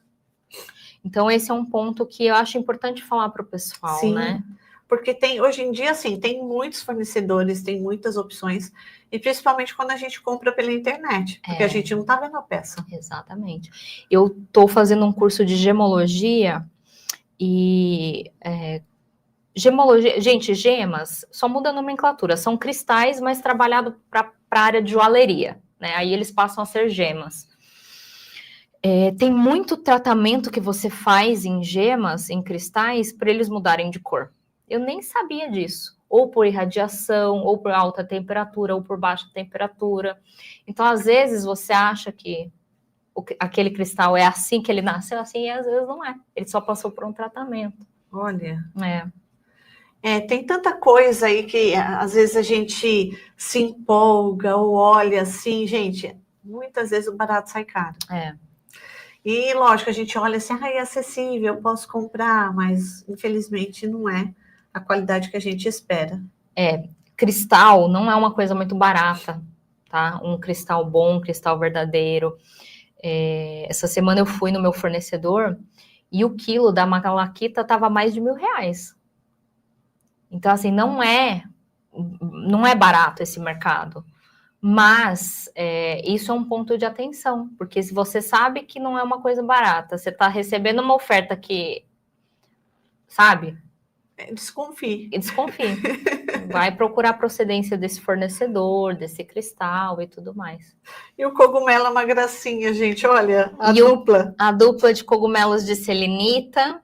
Então, esse é um ponto que eu acho importante falar para o pessoal, Sim, né? Porque hoje em dia, assim, tem muitos fornecedores, tem muitas opções, e principalmente quando a gente compra pela internet, porque a gente não está vendo a peça. Exatamente. Eu estou fazendo um curso de gemologia e... gemologia, gente, gemas só muda a nomenclatura, são cristais, mas trabalhado para a área de joalheria, né? Aí eles passam a ser gemas. Tem muito tratamento que você faz em gemas, em cristais, para eles mudarem de cor. Eu nem sabia disso. Ou por irradiação, ou por alta temperatura, ou por baixa temperatura. Então, às vezes, você acha que aquele cristal é assim que ele nasceu, assim, e às vezes não é. Ele só passou por um tratamento. Olha... tem tanta coisa aí que às vezes a gente se empolga ou olha assim, gente, muitas vezes o barato sai caro. E lógico, a gente olha assim, é acessível, eu posso comprar, mas infelizmente não é a qualidade que a gente espera. Cristal não é uma coisa muito barata, tá? Um cristal bom, um cristal verdadeiro. Essa semana eu fui no meu fornecedor e o quilo da malaquita estava mais de R$1.000. Então, assim, não é barato esse mercado. Mas isso é um ponto de atenção, porque se você sabe que não é uma coisa barata, você está recebendo uma oferta que, sabe? Desconfie. Vai procurar a procedência desse fornecedor, desse cristal e tudo mais. E o cogumelo é uma gracinha, gente, olha, dupla. A dupla de cogumelos de selenita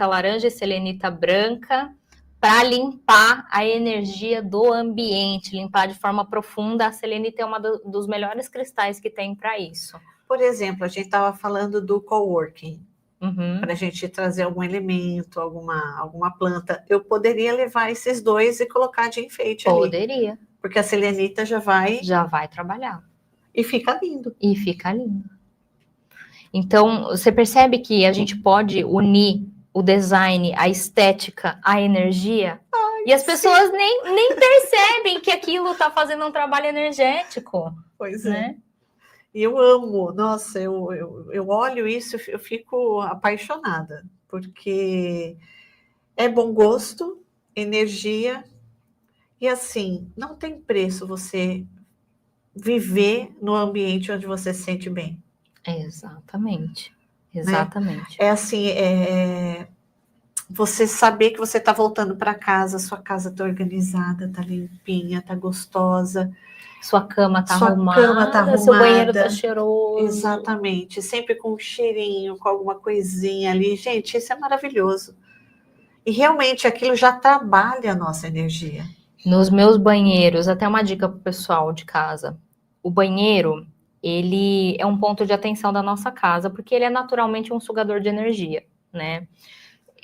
laranja e selenita branca, para limpar a energia do ambiente, limpar de forma profunda. A selenita é um dos melhores cristais que tem para isso. Por exemplo, a gente estava falando do coworking, para a gente trazer algum elemento, alguma planta. Eu poderia levar esses dois e colocar de enfeite ali. Poderia. Porque a selenita já vai trabalhar. E fica lindo. Então, você percebe que a gente pode unir o design, a estética, a energia, e as pessoas nem percebem que aquilo está fazendo um trabalho energético. Pois né? E eu amo, nossa, eu olho isso, eu fico apaixonada, porque é bom gosto, energia, e assim, não tem preço você viver no ambiente onde você se sente bem. Exatamente. É assim, você saber que você está voltando para casa, sua casa está organizada, está limpinha, está gostosa. Sua cama está arrumada, seu banheiro está cheiroso. Exatamente, sempre com um cheirinho, com alguma coisinha ali. Gente, isso é maravilhoso. E realmente aquilo já trabalha a nossa energia. Nos meus banheiros, até uma dica para o pessoal de casa. O banheiro, ele é um ponto de atenção da nossa casa, porque ele é naturalmente um sugador de energia, né?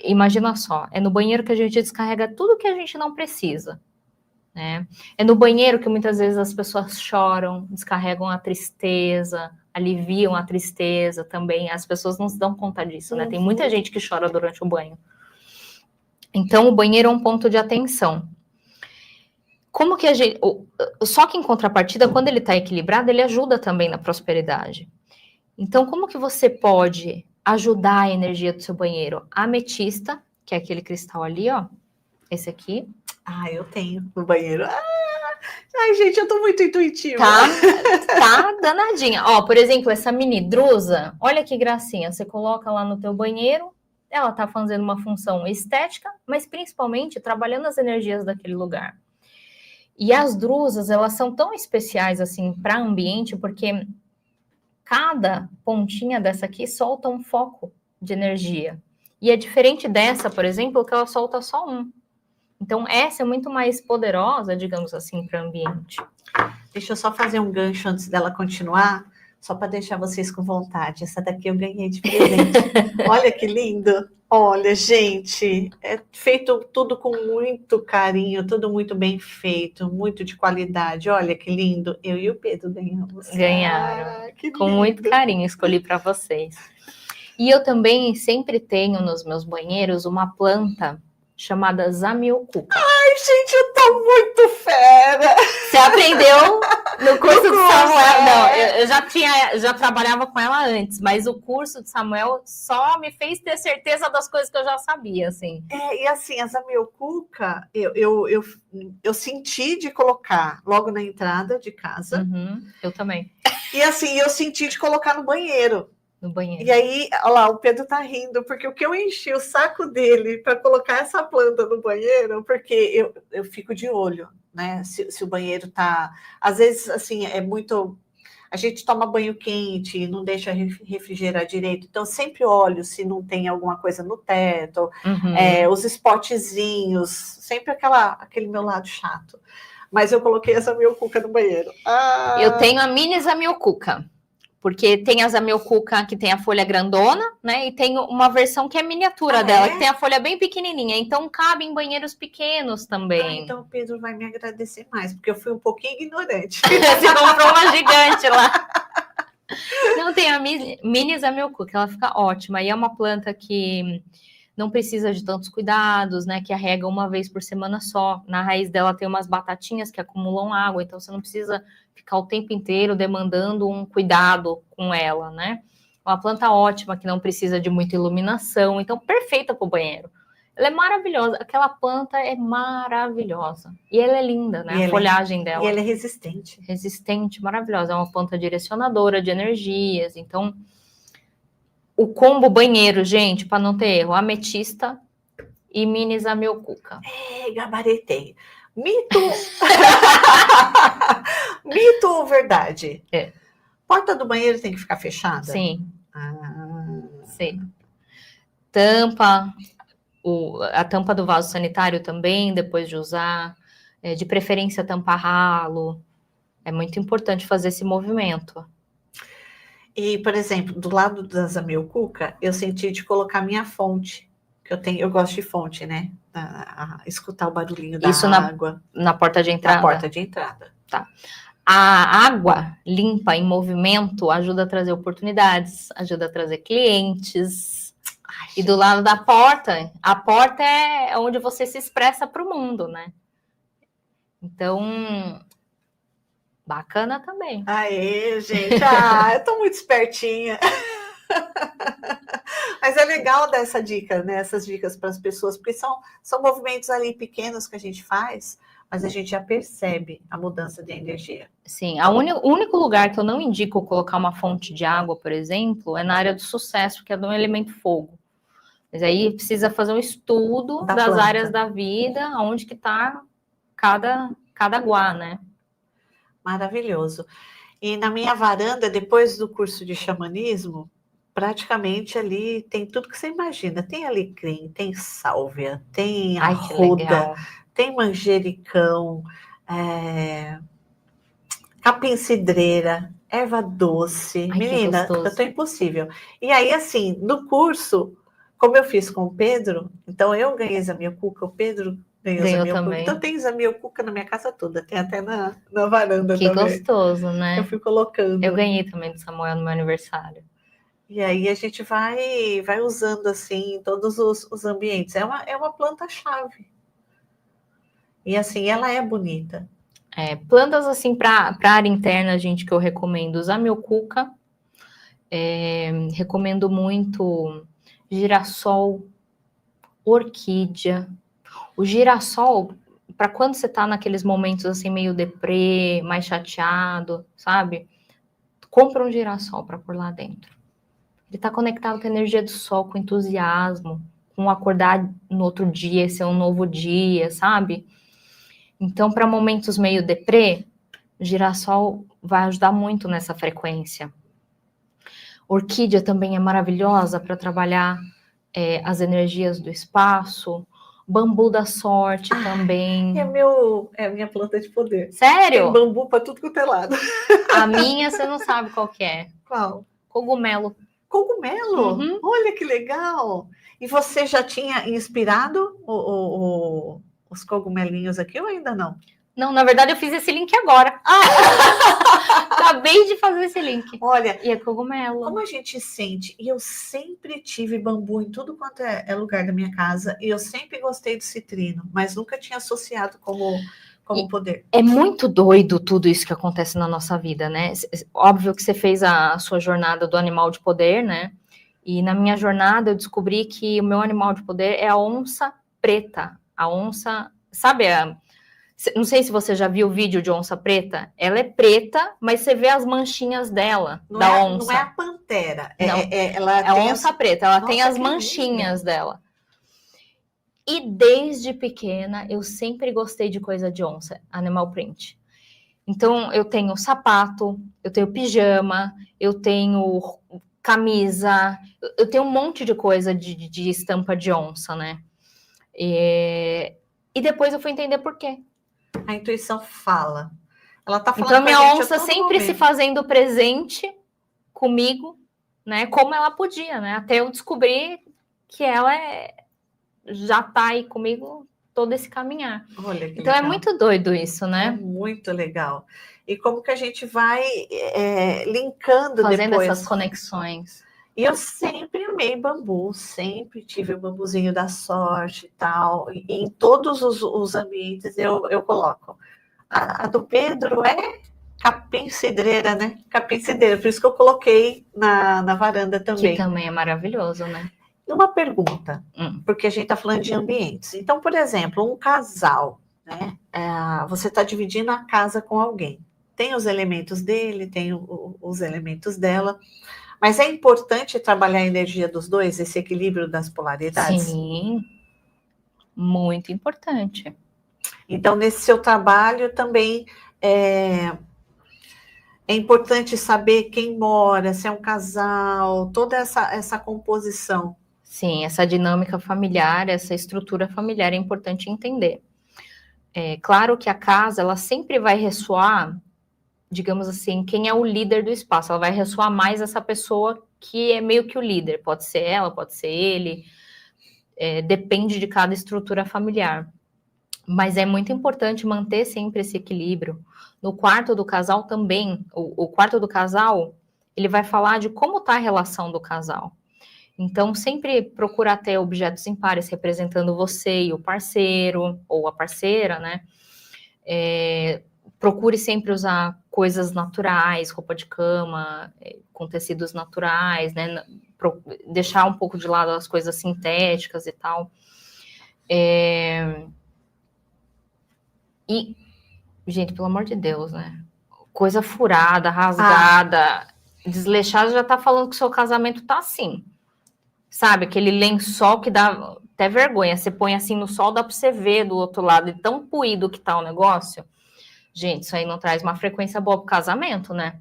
Imagina só, é no banheiro que a gente descarrega tudo que a gente não precisa, né? É no banheiro que muitas vezes as pessoas choram, descarregam a tristeza, aliviam a tristeza também. As pessoas não se dão conta disso, né? Tem muita gente que chora durante o banho. Então, o banheiro é um ponto de atenção. Como que a gente... Só que em contrapartida, quando ele está equilibrado, ele ajuda também na prosperidade. Então, como que você pode ajudar a energia do seu banheiro? A ametista, que é aquele cristal ali, ó. Esse aqui. Ah, eu tenho no banheiro. Ai, gente, eu tô muito intuitiva. Tá danadinha. Ó, por exemplo, essa mini drusa, olha que gracinha. Você coloca lá no teu banheiro, ela tá fazendo uma função estética, mas principalmente trabalhando as energias daquele lugar. E as drusas, elas são tão especiais assim para ambiente, porque cada pontinha dessa aqui solta um foco de energia. E é diferente dessa, por exemplo, que ela solta só um. Então, essa é muito mais poderosa, digamos assim, para o ambiente. Deixa eu só fazer um gancho antes dela continuar, só para deixar vocês com vontade. Essa daqui eu ganhei de presente. Olha que lindo! Olha, gente, é feito tudo com muito carinho, tudo muito bem feito, muito de qualidade. Olha que lindo! Eu e o Pedro ganhamos. Ganharam. Com muito carinho, escolhi para vocês. E eu também sempre tenho nos meus banheiros uma planta chamada Zamioculca. Ai, gente, eu tô muito fera! Você aprendeu no curso de Samuel? Não, eu já trabalhava com ela antes, mas o curso de Samuel só me fez ter certeza das coisas que eu já sabia, assim. E assim, a Zamioculca, eu senti de colocar logo na entrada de casa. Eu também. E assim, eu senti de colocar no banheiro. No banheiro. E aí, olha lá, o Pedro tá rindo, porque o que eu enchi o saco dele para colocar essa planta no banheiro, porque eu fico de olho, né? Se o banheiro tá. Às vezes, assim, é muito. A gente toma banho quente e não deixa refrigerar direito, então sempre olho se não tem alguma coisa no teto, os spotzinhos, sempre aquele meu lado chato. Mas eu coloquei essa Zamioculca no banheiro. Eu tenho a mini Zamioculca. Porque tem a Zamioculca que tem a folha grandona, né? E tem uma versão que é miniatura dela, que tem a folha bem pequenininha. Então, cabe em banheiros pequenos também. Então, o Pedro vai me agradecer mais, porque eu fui um pouquinho ignorante. Você comprou uma gigante lá. Não, tem a mini Zamioculca, ela fica ótima. E é uma planta que não precisa de tantos cuidados, né? Que arrega uma vez por semana só. Na raiz dela tem umas batatinhas que acumulam água, então você não precisa ficar o tempo inteiro demandando um cuidado com ela, né? Uma planta ótima que não precisa de muita iluminação, então perfeita para o banheiro. Ela é maravilhosa, aquela planta é maravilhosa. E ela é linda, né? A folhagem dela. E ela é resistente. Resistente, maravilhosa. É uma planta direcionadora de energias, então o combo banheiro, gente, para não ter erro, ametista e mini Zamioculca. Gabaritei. Mito. Mito ou verdade? Porta do banheiro tem que ficar fechada? Sim. Sim. Tampa, a tampa do vaso sanitário também, depois de usar. De preferência, tampa ralo. É muito importante fazer esse movimento. E, por exemplo, do lado da Zamioculca, eu senti de colocar minha fonte, que eu gosto de fonte, né? Escutar o barulhinho da água. Na porta de entrada? Na porta de entrada. Tá. A água limpa em movimento ajuda a trazer oportunidades, ajuda a trazer clientes. E do lado da porta, a porta é onde você se expressa para o mundo, né? Então, bacana também. Aê, gente. Eu tô muito espertinha. Mas é legal dar essa dica, né? Essas dicas para as pessoas, porque são movimentos ali pequenos que a gente faz, mas a gente já percebe a mudança de energia. Sim, o único lugar que eu não indico colocar uma fonte de água, por exemplo, é na área do sucesso, que é do elemento fogo. Mas aí precisa fazer um estudo das áreas da vida, onde que está cada guá, né? Maravilhoso. E na minha varanda, depois do curso de xamanismo, praticamente ali tem tudo que você imagina. Tem alecrim, tem sálvia, tem arruda, tem manjericão, capim-cidreira. erva doce. Ai, que Menina, gostoso. eu tô impossível. E aí, assim, no curso, como eu fiz com o Pedro, então eu ganhei Zamioculca, o Pedro ganhou Ganhou Zamioculca. Então também. tem Zamioculca na minha casa toda, tem até na varanda Que também. gostoso, Eu né? fui Eu colocando. ganhei também do Samuel no meu aniversário. E aí a gente vai usando assim em todos os ambientes. É uma planta-chave. E assim, ela é bonita. Plantas assim para área interna, gente, que eu recomendo. Zamioculca, recomendo muito girassol, orquídea. O girassol, para quando você tá naqueles momentos assim meio deprê, mais chateado, sabe? Compra um girassol para pôr lá dentro. Ele tá conectado com a energia do sol, com entusiasmo, com acordar no outro dia, ser um novo dia, sabe? Então, para momentos meio deprê, o girassol vai ajudar muito nessa frequência. Orquídea também é maravilhosa para trabalhar as energias do espaço. Bambu da sorte também. É a minha planta de poder. Tem Sério? bambu para tudo quanto é lado. A minha você não sabe qual que é. Qual? Cogumelo. Cogumelo? Uhum. Olha que legal! E você já tinha inspirado os cogumelinhos aqui ou ainda não? Não, na verdade eu fiz esse link agora. Acabei de fazer esse link. Olha, E é cogumelo. como a gente sente, e eu sempre tive bambu em tudo quanto é lugar da minha casa, e eu sempre gostei do citrino, mas nunca tinha associado como poder. É muito doido tudo isso que acontece na nossa vida, né? Óbvio que você fez a sua jornada do animal de poder, né? E na minha jornada eu descobri que o meu animal de poder é a onça preta. A onça, sabe? Não sei se você já viu o vídeo de onça preta. Ela é preta, mas você vê as manchinhas dela, da onça. Não é a pantera. Ela é a onça preta. Ela tem as manchinhas dela. E desde pequena eu sempre gostei de coisa de onça, animal print. Então eu tenho sapato, eu tenho pijama, eu tenho camisa, eu tenho um monte de coisa de estampa de onça, né? E depois eu fui entender por quê. A intuição fala. Ela tá falando então a minha com a gente onça sempre se fazendo presente comigo, né? Como ela podia, né? Até eu descobrir que ela já tá aí comigo todo esse caminhar. Olha que então legal. É muito doido isso, né? É muito legal. E como que a gente vai linkando fazendo depois. Essas conexões. E eu sempre amei bambu, sempre tive o bambuzinho da sorte e tal. E em todos os ambientes eu coloco. A do Pedro é capim-cidreira, né? Capim-cidreira, por isso que eu coloquei na varanda também. Que também é maravilhoso, né? Uma pergunta, porque a gente está falando de ambientes. Então, por exemplo, um casal, né? Você está dividindo a casa com alguém. Tem os elementos dele, tem os elementos dela. Mas é importante trabalhar a energia dos dois, esse equilíbrio das polaridades? Sim, muito importante. Então, nesse seu trabalho também é importante saber quem mora, se é um casal, toda essa composição. Sim, essa dinâmica familiar, essa estrutura familiar é importante entender. É claro que a casa, ela sempre vai ressoar, digamos assim, quem é o líder do espaço. Ela vai ressoar mais essa pessoa que é meio que o líder. Pode ser ela, pode ser ele. Depende de cada estrutura familiar. Mas é muito importante manter sempre esse equilíbrio. No quarto do casal também, o quarto do casal, ele vai falar de como está a relação do casal. Então, sempre procura ter objetos impares representando você e o parceiro, ou a parceira, né? Procure sempre usar coisas naturais, roupa de cama, com tecidos naturais, né? Deixar um pouco de lado as coisas sintéticas e tal. E, gente, pelo amor de Deus, né? Coisa furada, rasgada, desleixada, já tá falando que o seu casamento tá assim. Sabe, aquele lençol que dá até vergonha. Você põe assim no sol, dá pra você ver do outro lado, de tão puído que tá o negócio. Gente, isso aí não traz uma frequência boa pro casamento, né?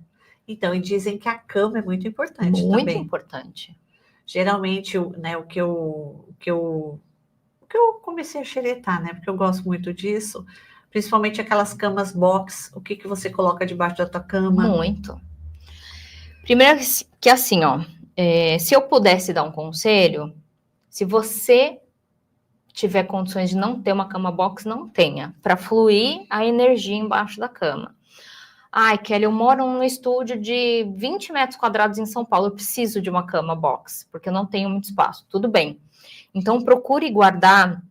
Então, e dizem que a cama é muito importante também. Muito importante. Geralmente, né, o que eu comecei a xeretar, né? Porque eu gosto muito disso. Principalmente aquelas camas box. O que você coloca debaixo da tua cama? Muito. Primeiro que assim, ó, se eu pudesse dar um conselho, se você tiver condições de não ter uma cama box, não tenha, para fluir a energia embaixo da cama. Ai, Kelly, eu moro num estúdio de 20 metros quadrados em São Paulo, eu preciso de uma cama box, porque eu não tenho muito espaço. Tudo bem. Então, procure guardar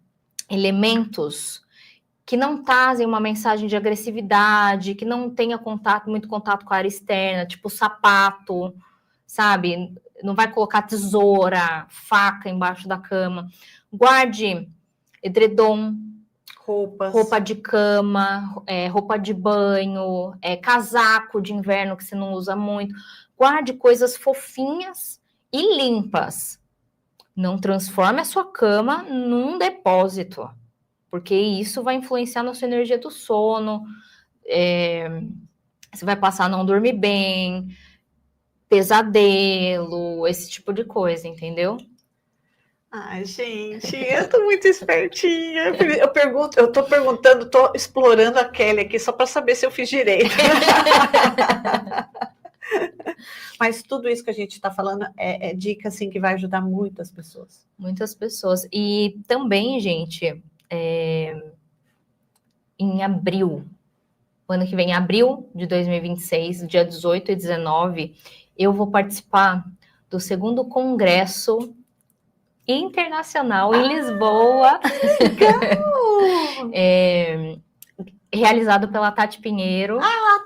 elementos que não trazem uma mensagem de agressividade, que não tenha muito contato com a área externa, tipo sapato, sabe? Não vai colocar tesoura, faca embaixo da cama. Guarde edredom, roupa de cama, roupa de banho, casaco de inverno que você não usa muito. Guarde coisas fofinhas e limpas. Não transforme a sua cama num depósito, porque isso vai influenciar na sua energia do sono. Você vai passar a não dormir bem, pesadelo, esse tipo de coisa, entendeu? Ai, gente, eu tô muito espertinha. Eu tô perguntando, tô explorando a Kelly aqui só para saber se eu fiz direito. Mas tudo isso que a gente está falando é dica assim que vai ajudar muitas pessoas. Muitas pessoas. E também, gente, em abril, o ano que vem, abril de 2026, dia 18 e 19, eu vou participar do 2º Congresso Internacional em Lisboa, realizado pela Tati Pinheiro.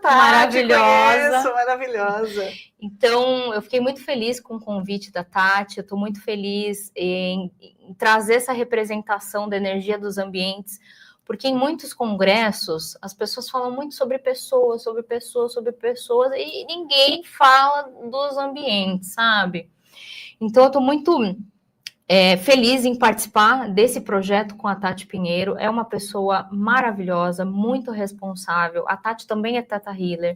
Maravilhosa. Maravilhosa. Então, eu fiquei muito feliz com o convite da Tati, eu estou muito feliz em trazer essa representação da energia dos ambientes, porque em muitos congressos as pessoas falam muito sobre pessoas, e ninguém fala dos ambientes, sabe? Então, eu estou muito feliz em participar desse projeto com a Tati Pinheiro. É uma pessoa maravilhosa, muito responsável. A Tati também é Theta Healer.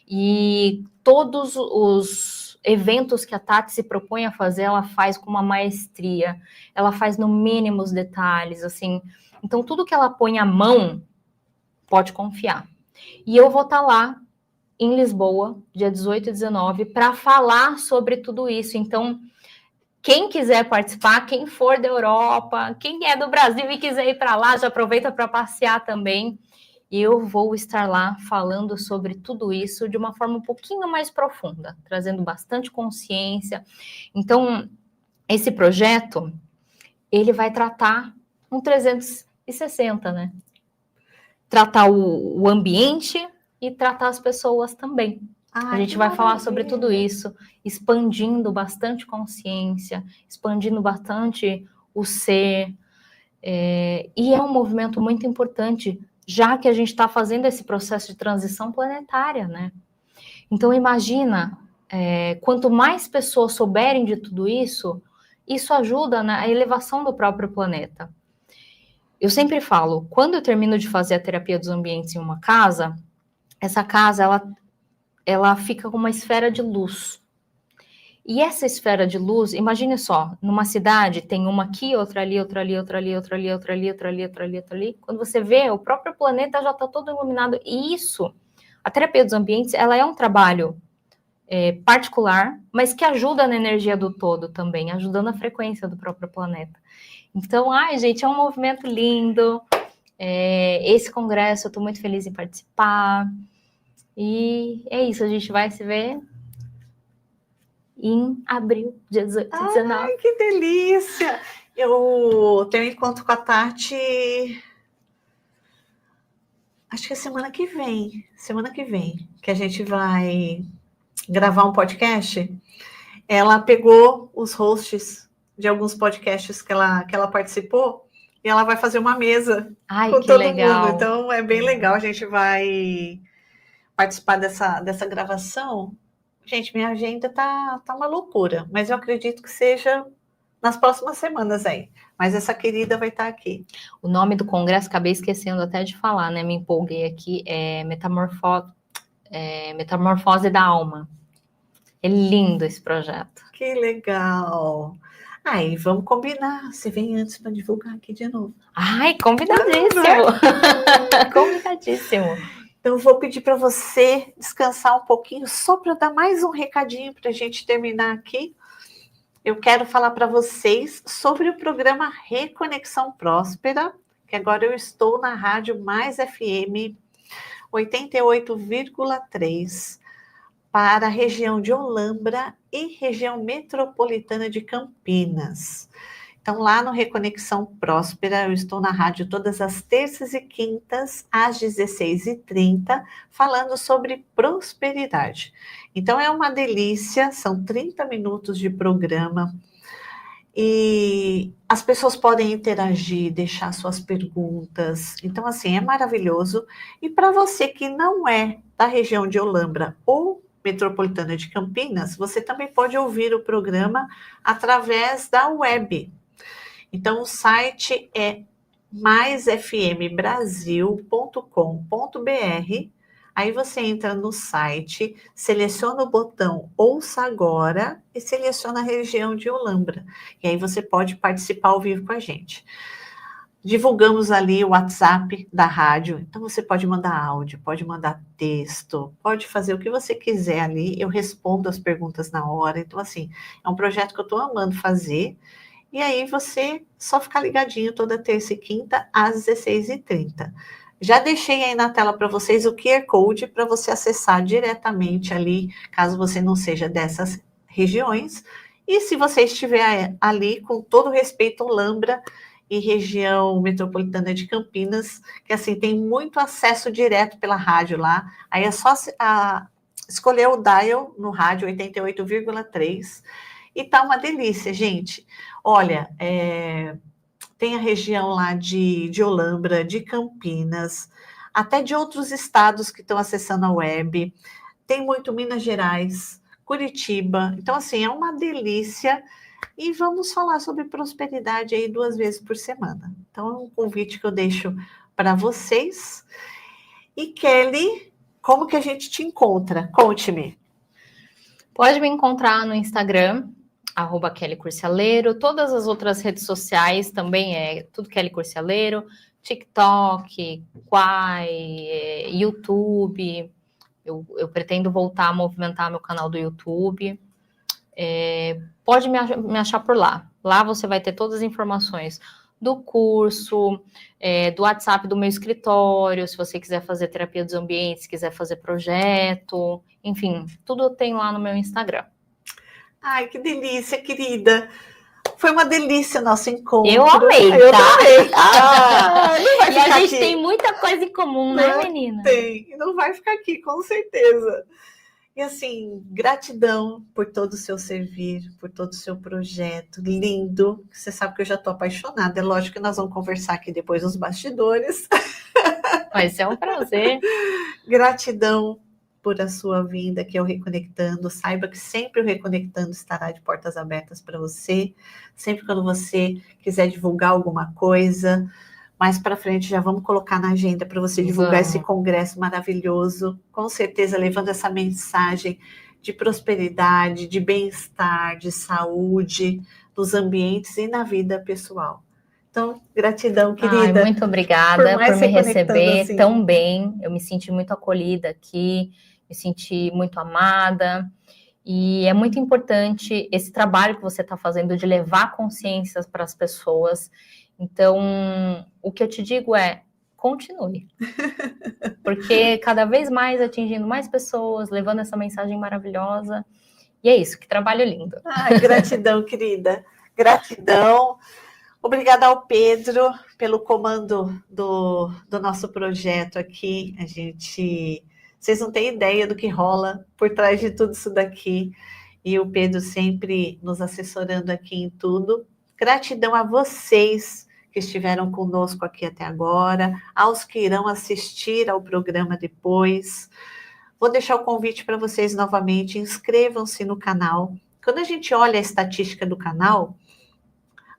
E todos os eventos que a Tati se propõe a fazer, ela faz com uma maestria. Ela faz no mínimo os detalhes, assim. Então, tudo que ela põe à mão, pode confiar. E eu vou estar lá em Lisboa, dia 18 e 19, para falar sobre tudo isso. Então, quem quiser participar, quem for da Europa, quem é do Brasil e quiser ir para lá, já aproveita para passear também. E eu vou estar lá falando sobre tudo isso de uma forma um pouquinho mais profunda, trazendo bastante consciência. Então, esse projeto, ele vai tratar um 360, né? Tratar o ambiente e tratar as pessoas também. A gente vai falar sobre tudo isso, expandindo bastante consciência, expandindo bastante o ser. E é um movimento muito importante, já que a gente está fazendo esse processo de transição planetária, né? Então, imagina, quanto mais pessoas souberem de tudo isso, isso ajuda na elevação do próprio planeta. Eu sempre falo, quando eu termino de fazer a terapia dos ambientes em uma casa, essa casa, ela fica com uma esfera de luz. E essa esfera de luz, imagine só, numa cidade tem uma aqui, outra ali, outra ali, outra ali, outra ali, outra ali, outra ali, outra ali, outra ali. Quando você vê, o próprio planeta já está todo iluminado. E isso, a terapia dos ambientes, ela é um trabalho particular, mas que ajuda na energia do todo também, ajudando a frequência do próprio planeta. Então, gente, é um movimento lindo. Esse congresso, eu estou muito feliz em participar. E é isso, a gente vai se ver em abril, dia 18 e 19. Ai, que delícia! Eu tenho encontro com a Tati, acho que é semana que vem, que a gente vai gravar um podcast. Ela pegou os hosts de alguns podcasts que ela participou e ela vai fazer uma mesa com todo mundo. Então, é bem legal, a gente vai participar dessa gravação. Gente, minha agenda tá uma loucura, mas eu acredito que seja nas próximas semanas aí. Mas essa querida vai estar aqui. O nome do congresso, acabei esquecendo até de falar, né? Me empolguei aqui, é Metamorfose da Alma. É lindo esse projeto. Que legal! E vamos combinar. Você vem antes para divulgar aqui de novo. Ai, convidadíssimo! Convidadíssimo! Então, eu vou pedir para você descansar um pouquinho, só para dar mais um recadinho para a gente terminar aqui. Eu quero falar para vocês sobre o programa Reconexão Próspera, que agora eu estou na Rádio Mais FM 88,3 para a região de Olambra e região metropolitana de Campinas. Então, lá no Reconexão Próspera, eu estou na rádio todas as terças e quintas, às 16h30, falando sobre prosperidade. Então, é uma delícia, são 30 minutos de programa, e as pessoas podem interagir, deixar suas perguntas. Então, assim, é maravilhoso. E para você que não é da região de Olambra ou metropolitana de Campinas, você também pode ouvir o programa através da web. Então, o site é maisfmbrasil.com.br. Aí você entra no site, seleciona o botão Ouça Agora e seleciona a região de Olambra. E aí você pode participar ao vivo com a gente. Divulgamos ali o WhatsApp da rádio, então você pode mandar áudio, pode mandar texto, pode fazer o que você quiser ali, eu respondo as perguntas na hora. Então, assim, é um projeto que eu estou amando fazer. E aí você só ficar ligadinho toda terça e quinta às 16h30. Já deixei aí na tela para vocês o QR Code para você acessar diretamente ali, caso você não seja dessas regiões. E se você estiver ali, com todo respeito, Olambra e região metropolitana de Campinas, que assim tem muito acesso direto pela rádio lá, aí é só escolher o dial no rádio 88,3 e tá uma delícia, gente. Olha, tem a região lá de Olambra, de Campinas, até de outros estados que estão acessando a web. Tem muito Minas Gerais, Curitiba. Então, assim, é uma delícia. E vamos falar sobre prosperidade aí 2 vezes por semana. Então, é um convite que eu deixo para vocês. E Kelly, como que a gente te encontra? Conte-me. Pode me encontrar no Instagram, @KellyCurcialeiro. Todas as outras redes sociais também é tudo Kelly Curcialeiro. TikTok, Quai, YouTube. Eu pretendo voltar a movimentar meu canal do YouTube. Pode me achar por lá. Lá você vai ter todas as informações do curso, do WhatsApp do meu escritório, se você quiser fazer terapia dos ambientes, se quiser fazer projeto, enfim, tudo tem lá no meu Instagram. Ai, que delícia, querida. Foi uma delícia o nosso encontro. Eu amei, Eu tá? também. E a gente tem muita coisa em comum, né, menina? Tem, não vai ficar aqui, com certeza. E assim, gratidão por todo o seu servir, por todo o seu projeto lindo. Você sabe que eu já estou apaixonada. É lógico que nós vamos conversar aqui depois nos bastidores. Vai ser um prazer. Gratidão por a sua vinda aqui ao Reconectando. Saiba que sempre o Reconectando estará de portas abertas para você. Sempre quando você quiser divulgar alguma coisa, mais para frente já vamos colocar na agenda para você divulgar esse congresso maravilhoso. Com certeza levando essa mensagem de prosperidade, de bem-estar, de saúde nos ambientes e na vida pessoal. Então, gratidão, querida. Muito obrigada por me receber assim tão bem. Eu me senti muito acolhida aqui, me senti muito amada. E é muito importante esse trabalho que você está fazendo de levar consciências para as pessoas. Então, o que eu te digo é, continue. Porque cada vez mais atingindo mais pessoas, levando essa mensagem maravilhosa. E é isso, que trabalho lindo. Ai, gratidão, querida. Gratidão. Obrigada ao Pedro pelo comando do nosso projeto aqui. Vocês não têm ideia do que rola por trás de tudo isso daqui. E o Pedro sempre nos assessorando aqui em tudo. Gratidão a vocês que estiveram conosco aqui até agora, aos que irão assistir ao programa depois. Vou deixar o convite para vocês novamente. Inscrevam-se no canal. Quando a gente olha a estatística do canal,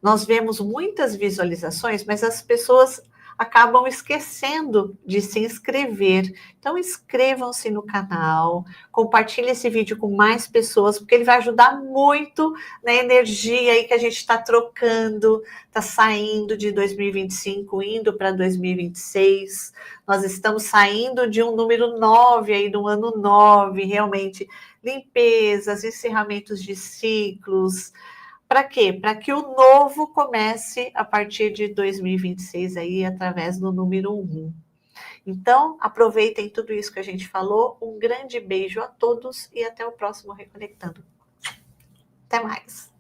nós vemos muitas visualizações, mas as pessoas acabam esquecendo de se inscrever. Então, inscrevam-se no canal, compartilhe esse vídeo com mais pessoas, porque ele vai ajudar muito na energia aí que a gente está trocando, está saindo de 2025, indo para 2026. Nós estamos saindo de um número 9 aí, do ano 9, realmente, limpezas, encerramentos de ciclos. Para quê? Para que o novo comece a partir de 2026 aí, através do número 1. Então, aproveitem tudo isso que a gente falou. Um grande beijo a todos e até o próximo Reconectando. Até mais.